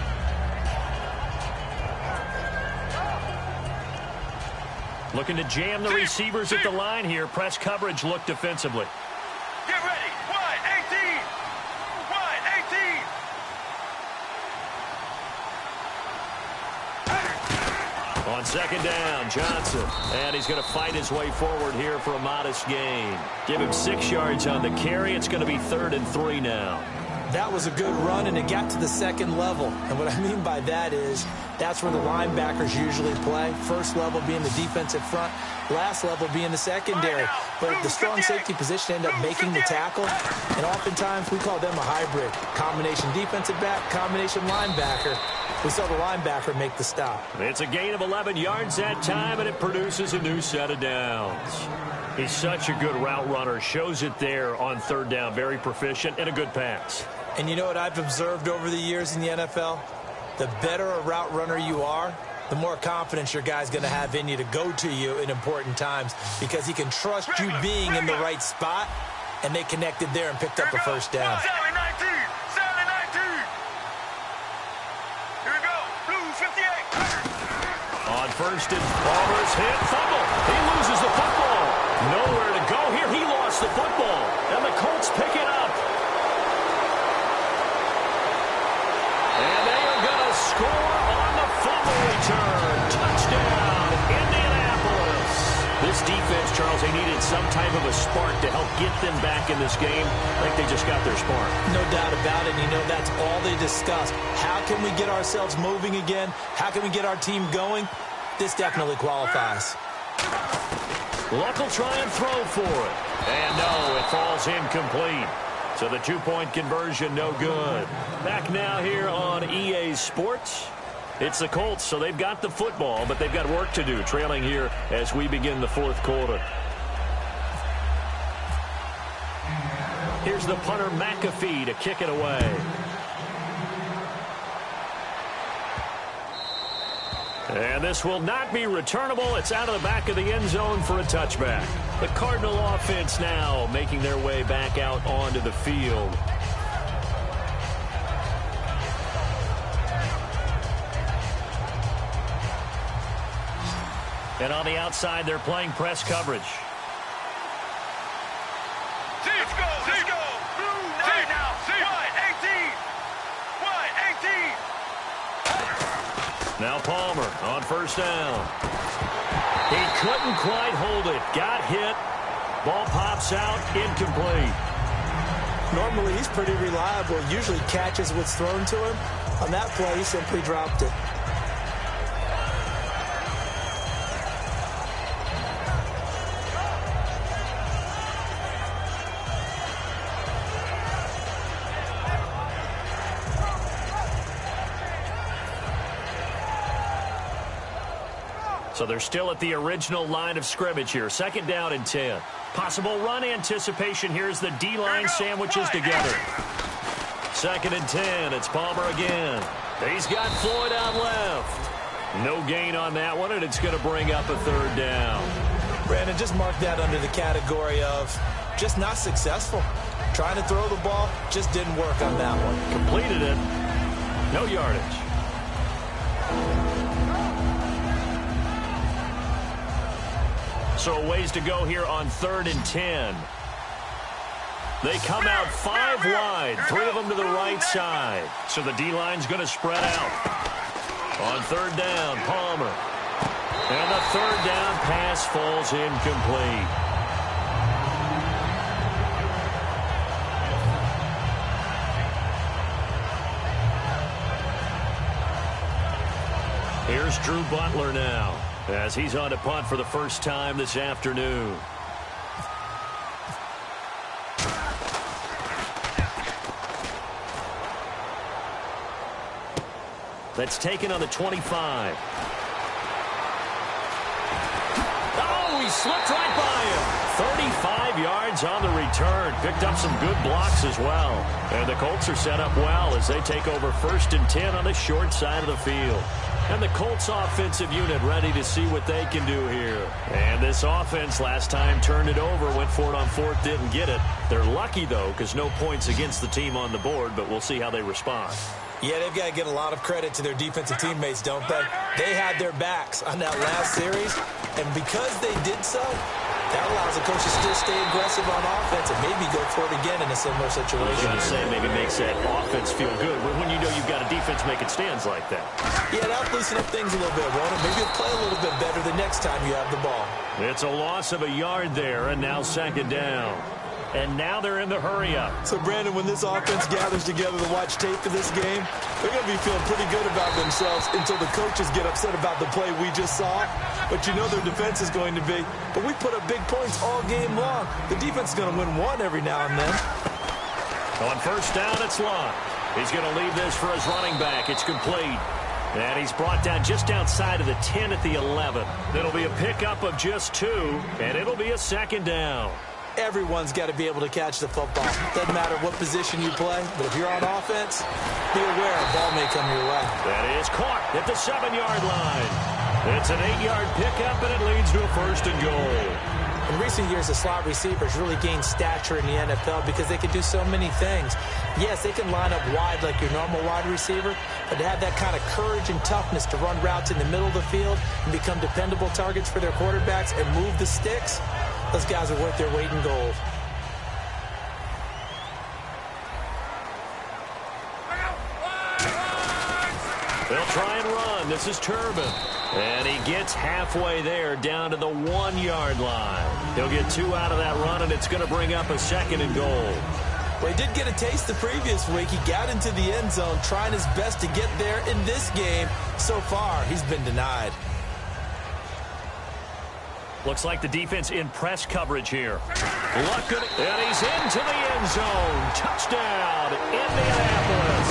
Looking to jam the receivers at the line here. Press coverage look defensively. Get ready. Wide 18. Wide 18. On 2nd down, Johnson. And he's going to fight his way forward here for a modest gain. Give him 6 yards on the carry. It's going to be 3rd and 3 now. That was a good run, and it got to the 2nd level. And what I mean by that is that's where the linebackers usually play. First level being the defensive front, last level being the secondary. But the strong safety position ended up making the tackle, and oftentimes we call them a hybrid. Combination defensive back, combination linebacker. We saw the linebacker make the stop. It's a gain of 11 yards that time, and it produces a new set of downs. He's such a good route runner. Shows it there on 3rd down. Very proficient and a good pass. And you know what I've observed over the years in the NFL? The better a route runner you are, the more confidence your guy's going to have in you to go to you in important times because he can trust you being in the right spot, and they connected there and picked up a 1st down. Sally 19. Sally 19. Here we go. Blues 58. On 1st and Palmer's hit. Fumble. He loses the football. Nowhere to go here. He lost the football. And the Colts pick it up. And they are going to score on the fumble return. Touchdown, Indianapolis. This defense, Charles, they needed some type of a spark to help get them back in this game. I think they just got their spark. No doubt about it. You know, that's all they discussed. How can we get ourselves moving again? How can we get our team going? This definitely qualifies. Luck will try and throw for it. And no, it falls incomplete. So the 2-point conversion, no good. Back now here on EA Sports. It's the Colts, so they've got the football, but they've got work to do, trailing here as we begin the 4th quarter. Here's the punter, McAfee, to kick it away. And this will not be returnable. It's out of the back of the end zone for a touchback. The Cardinal offense now making their way back out onto the field. And on the outside, they're playing press coverage. Let's go. Let's go. Blue 9 now. Wide 18. Wide 18. Now Palmer on 1st down. He couldn't quite hold it. Got hit. Ball pops out. Incomplete. Normally, he's pretty reliable. Usually catches what's thrown to him. On that play, he simply dropped it. So they're still at the original line of scrimmage here. 2nd down and 10. Possible run anticipation here as the D-line sandwiches together. 2nd and 10. It's Palmer again. He's got Floyd out left. No gain on that one, and it's going to bring up a 3rd down. Brandon, just mark that under the category of just not successful. Trying to throw the ball, just didn't work on that one. Completed it. No yardage. So a ways to go here on 3rd and 10. They come out 5 wide, 3 of them to the right side. So the D-line's going to spread out. On 3rd down, Palmer. And the 3rd down pass falls incomplete. Here's Drew Butler now, as he's on to punt for the first time this afternoon. That's taken on the 25. Oh, he slipped right by him. 35 yards on the return. Picked up some good blocks as well. And the Colts are set up well as they take over 1st and 10 on the short side of the field. And the Colts offensive unit ready to see what they can do here. And this offense last time turned it over, went for it on 4th, didn't get it. They're lucky, though, because no points against the team on the board, but we'll see how they respond. Yeah, they've got to give a lot of credit to their defensive teammates, don't they? They had their backs on that last series, and because they did so, that allows the coach to still stay aggressive on offense and maybe go for it again in a similar situation. I was going to say maybe makes that offense feel good when you know you've got a defense making stands like that. Yeah, that'll loosen up things a little bit, won't it? Maybe you'll play a little bit better the next time you have the ball. It's a loss of a yard there, and now 2nd down. And now they're in the hurry-up. So, Brandon, when this offense gathers together to watch tape for this game, they're going to be feeling pretty good about themselves until the coaches get upset about the play we just saw. But you know their defense is going to be. But we put up big points all game long. The defense is going to win one every now and then. On 1st down, it's Lott. He's going to leave this for his running back. It's complete. And he's brought down just outside of the 10 at the 11. It'll be a pickup of just 2, and it'll be a 2nd down. Everyone's got to be able to catch the football. Doesn't matter what position you play, but if you're on offense, be aware a ball may come your way. That is caught at the 7-yard line. It's an 8-yard pickup, and it leads to a 1st and goal. In recent years, the slot receivers really gained stature in the NFL because they can do so many things. Yes, they can line up wide like your normal wide receiver, but to have that kind of courage and toughness to run routes in the middle of the field and become dependable targets for their quarterbacks and move the sticks, those guys are worth their weight in gold. They'll try and run. This is Turbin. And he gets halfway there down to the 1-yard line. He'll get 2 out of that run, and it's going to bring up a 2nd and goal. Well, he did get a taste the previous week. He got into the end zone trying his best to get there in this game. So far, he's been denied. Looks like the defense in press coverage here. Luck, and he's into the end zone. Touchdown, Indianapolis.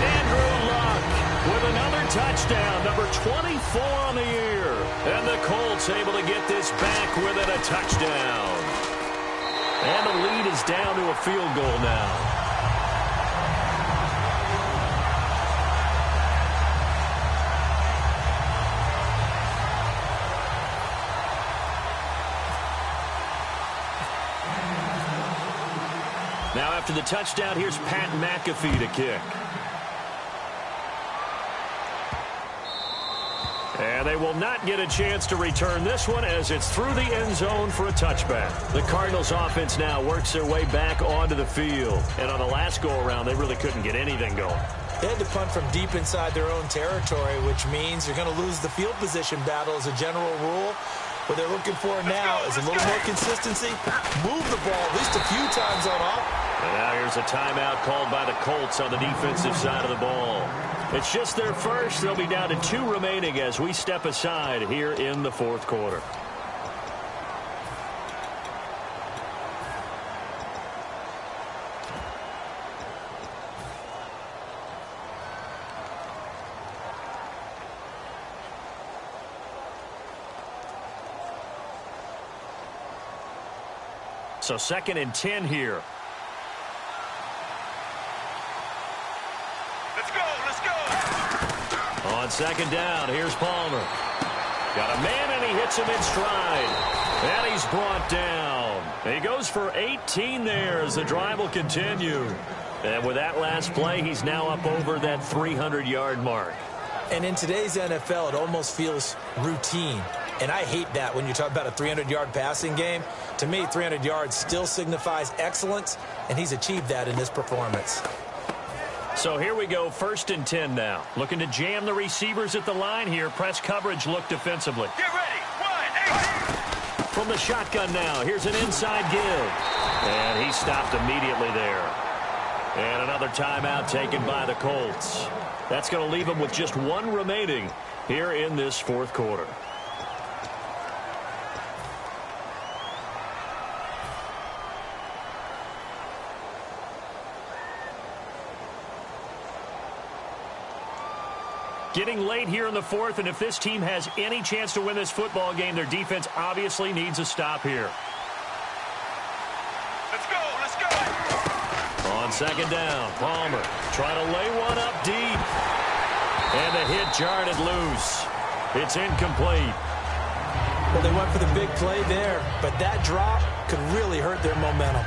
Andrew Luck with another touchdown, number 24 on the year. And the Colts able to get this back within a touchdown. And the lead is down to a field goal now. Now after the touchdown, here's Pat McAfee to kick. And they will not get a chance to return this one as it's through the end zone for a touchback. The Cardinals offense now works their way back onto the field. And on the last go-around, they really couldn't get anything going. They had to punt from deep inside their own territory, which means you're going to lose the field position battle as a general rule. What they're looking for now is a little more consistency. Move the ball at least a few times on off. And now here's a timeout called by the Colts on the defensive side of the ball. It's just their first. They'll be down to 2 remaining as we step aside here in the 4th quarter. So 2nd and 10 here. Let's go, let's go. On 2nd down, here's Palmer. Got a man, and he hits him in stride. And he's brought down. He goes for 18 there as the drive will continue. And with that last play, he's now up over that 300-yard mark. And in today's NFL, it almost feels routine. And I hate that when you talk about a 300-yard passing game. To me, 300 yards still signifies excellence, and he's achieved that in this performance. So here we go, 1st and 10 now. Looking to jam the receivers at the line here. Press coverage look defensively. Get ready. 1, 18. From the shotgun now, here's an inside give. And he stopped immediately there. And another timeout taken by the Colts. That's going to leave them with just 1 remaining here in this 4th quarter. Getting late here in the 4th, and if this team has any chance to win this football game, their defense obviously needs a stop here. Let's go, let's go. On 2nd down, Palmer trying to lay one up deep. And the hit jarred it loose. It's incomplete. Well, they went for the big play there, but that drop could really hurt their momentum.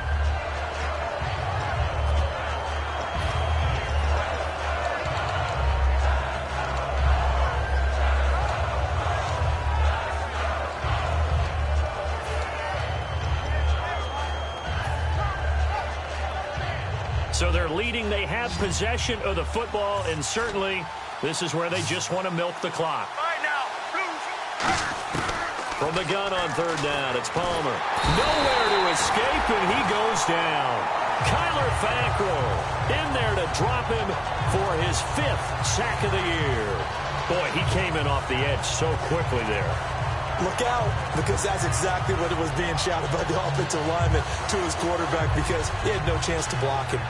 So they're leading. They have possession of the football, and certainly this is where they just want to milk the clock. Right now, From the gun on 3rd down, it's Palmer. Nowhere to escape, and he goes down. Kyler Fackrell in there to drop him for his 5th sack of the year. Boy, he came in off the edge so quickly there. Look out, because that's exactly what it was being shouted by the offensive lineman to his quarterback, because he had no chance to block him.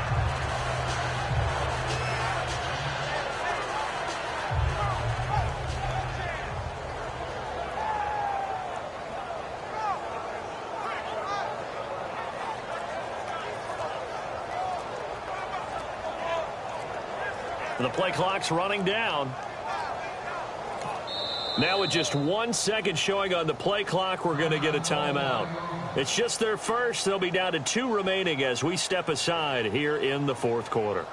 The play clock's running down. Now with just 1 second showing on the play clock, we're going to get a timeout. It's just their first. They'll be down to 2 remaining as we step aside here in the 4th quarter.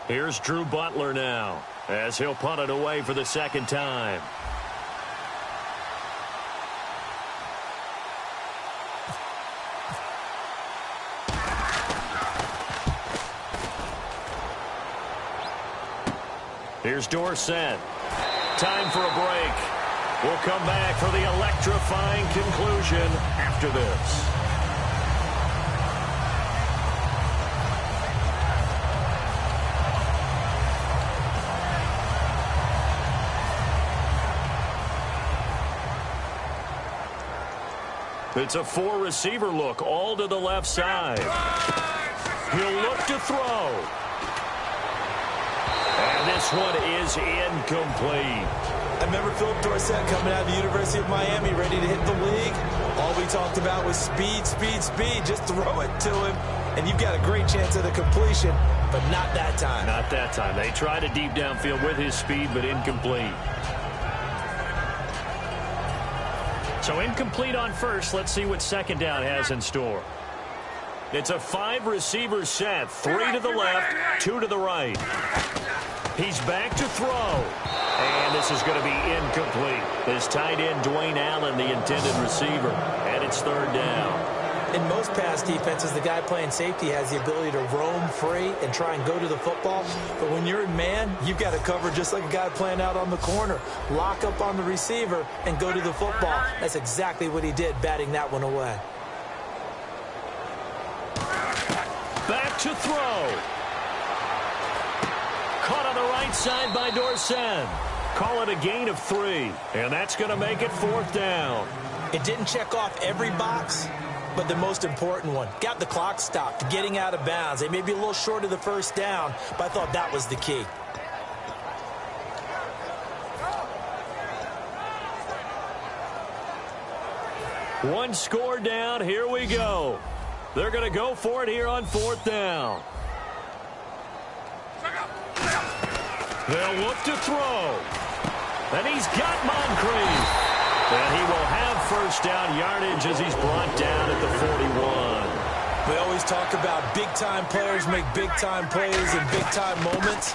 Here's Drew Butler now as he'll punt it away for the 2nd time. Here's Dorsett. Time for a break. We'll come back for the electrifying conclusion after this. It's a 4-receiver look, all to the left side. He'll look to throw. And this one is incomplete. I remember Philip Dorsett coming out of the University of Miami, ready to hit the league. All we talked about was speed, speed, speed. Just throw it to him, and you've got a great chance at a completion, but not that time. Not that time. They tried a deep downfield with his speed, but incomplete. So incomplete on first. Let's see what 2nd down has in store. It's a 5-receiver set. 3 to the left, 2 to the right. He's back to throw. And this is going to be incomplete. His tight end, Dwayne Allen, the intended receiver. And it's 3rd down. In most pass defenses, the guy playing safety has the ability to roam free and try and go to the football. But when you're in man, you've got to cover just like a guy playing out on the corner. Lock up on the receiver and go to the football. That's exactly what he did, batting that one away. Back to throw. Caught on the right side by Dorsett. Call it a gain of 3. And that's going to make it 4th down. It didn't check off every box, but the most important one. Got the clock stopped, getting out of bounds. They may be a little short of the 1st down, but I thought that was the key. One score down. Here we go. They're going to go for it here on 4th down. They'll look to throw. And he's got Moncrief. And he will have first down yardage as he's brought down at the 41. We always talk about big-time players make big-time plays in big-time moments.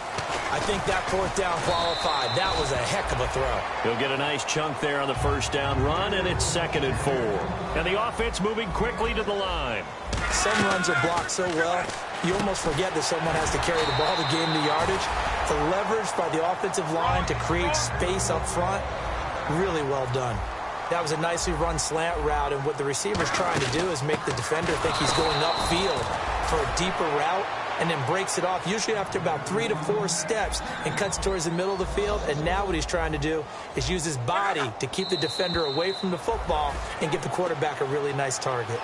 I think that 4th down qualified. That was a heck of a throw. He'll get a nice chunk there on the first down run, and it's 2nd and 4. And the offense moving quickly to the line. Some runs are blocked so well, you almost forget that someone has to carry the ball to gain the yardage. The leverage by the offensive line to create space up front, really well done. That was a nicely run slant route, and what the receiver's trying to do is make the defender think he's going upfield for a deeper route, and then breaks it off, usually after about 3 to 4 steps, and cuts towards the middle of the field. And now what he's trying to do is use his body to keep the defender away from the football and give the quarterback a really nice target.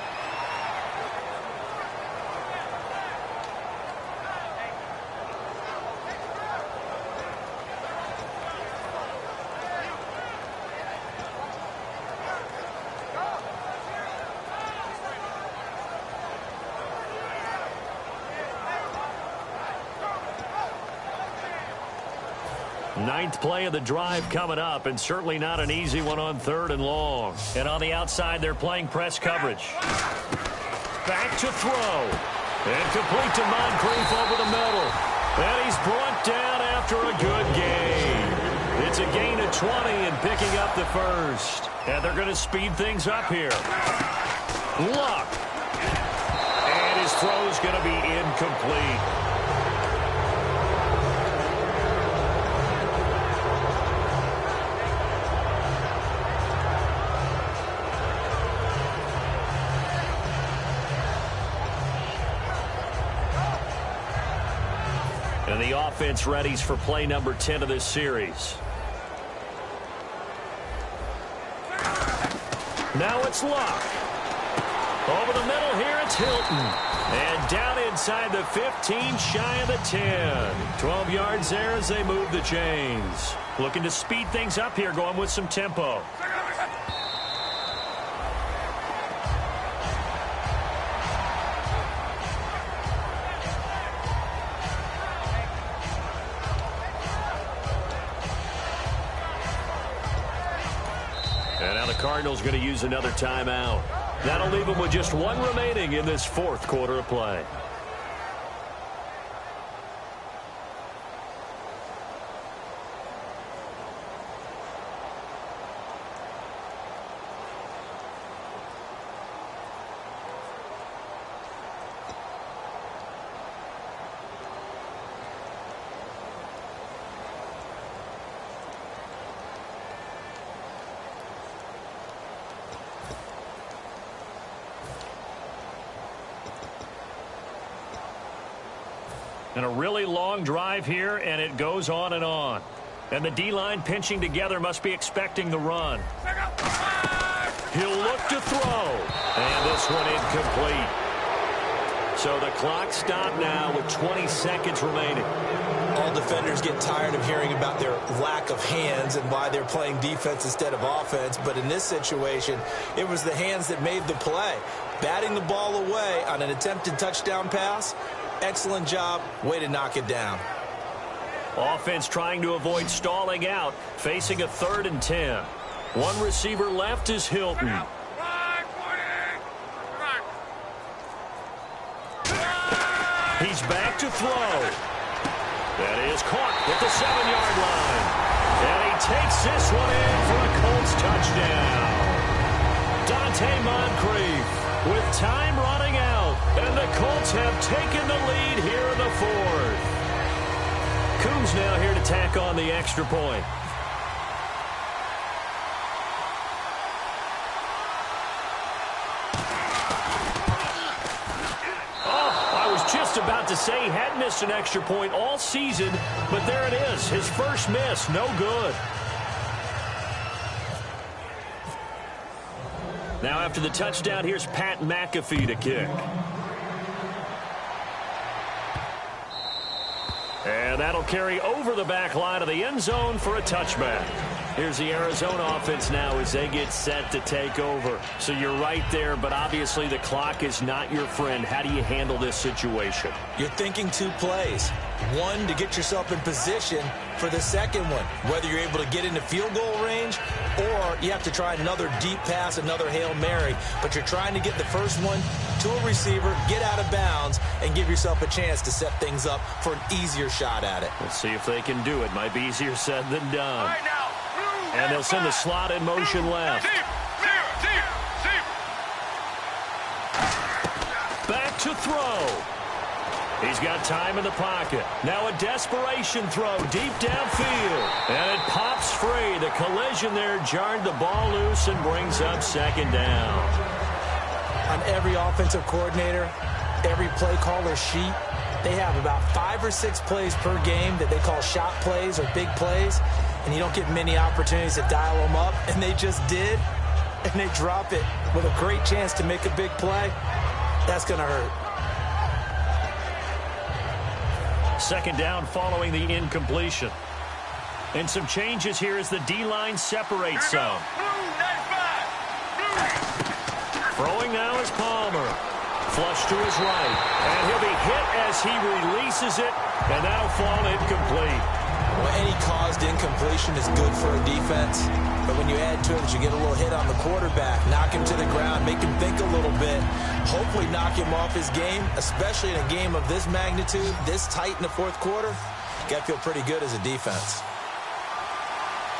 Ninth play of the drive coming up, and certainly not an easy one on 3rd and long. And on the outside, they're playing press coverage. Back to throw. And complete to Moncrief over the middle. And he's brought down after a good gain. It's a gain of 20 and picking up the first. And they're going to speed things up here. Luck. And his throw's going to be incomplete. And the offense readies for play number 10 of this series. Now it's Luck. Over the middle here, it's Hilton. And down inside the 15, shy of the 10. 12 yards there as they move the chains. Looking to speed things up here, going with some tempo. And now the Cardinals going to use another timeout. That'll leave them with just one remaining in this 4th quarter of play. And a really long drive here, and it goes on and on. And the D-line pinching together must be expecting the run. He'll look to throw. And this one incomplete. So the clock stopped now with 20 seconds remaining. All defenders get tired of hearing about their lack of hands and why they're playing defense instead of offense. But in this situation, it was the hands that made the play. Batting the ball away on an attempted touchdown pass. Excellent job. Way to knock it down. Offense trying to avoid stalling out, facing a 3rd and 10. One receiver left is Hilton. He's back to throw. That is caught at the 7-yard line. And he takes this one in for a Colts touchdown. Dante Moncrief with time running out. And the Colts have taken the lead here in the 4th. Coons now here to tack on the extra point. Just about to say he hadn't missed an extra point all season, but there it is. His first miss, no good. Now after the touchdown, here's Pat McAfee to kick. And that'll carry over the back line of the end zone for a touchback. Here's the Arizona offense now as they get set to take over. So you're right there, but obviously the clock is not your friend. How do you handle this situation? You're thinking 2 plays. One, to get yourself in position for the second one, whether you're able to get into field goal range or you have to try another deep pass, another Hail Mary. But you're trying to get the first one to a receiver, get out of bounds, and give yourself a chance to set things up for an easier shot at it. Let's see if they can do it. Might be easier said than done. Right now. And they'll send the slot in motion left. Back to throw. He's got time in the pocket. Now a desperation throw deep downfield. And it pops free. The collision there jarred the ball loose and brings up second down. On every offensive coordinator, every play caller sheet, they have about 5 or 6 plays per game that they call shot plays or big plays. And you don't get many opportunities to dial them up. And they just did. And they drop it with a great chance to make a big play. That's going to hurt. Second down following the incompletion. And some changes here as the D-line separates some. Throwing now is Palmer. Flush to his right. And he'll be hit as he releases it. And that'll fall incomplete. Well, any caused incompletion is good for a defense. But when you add to it, you get a little hit on the quarterback, knock him to the ground, make him think a little bit, hopefully knock him off his game, especially in a game of this magnitude, this tight in the fourth quarter. You got to feel pretty good as a defense.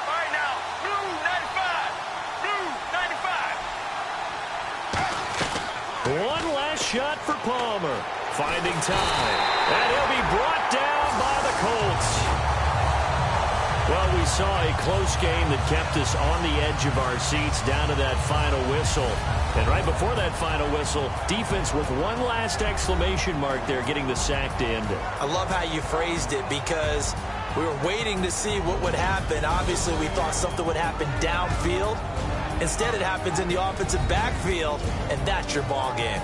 All right now, blue 95. Blue 95. One last shot for Palmer. Finding time. And he'll be brought down by the Colts. Well, we saw a close game that kept us on the edge of our seats down to that final whistle. And right before that final whistle, defense with one last exclamation mark there, getting the sack to end it. I love how you phrased it because we were waiting to see what would happen. Obviously, we thought something would happen downfield. Instead, it happens in the offensive backfield, and that's your ball game.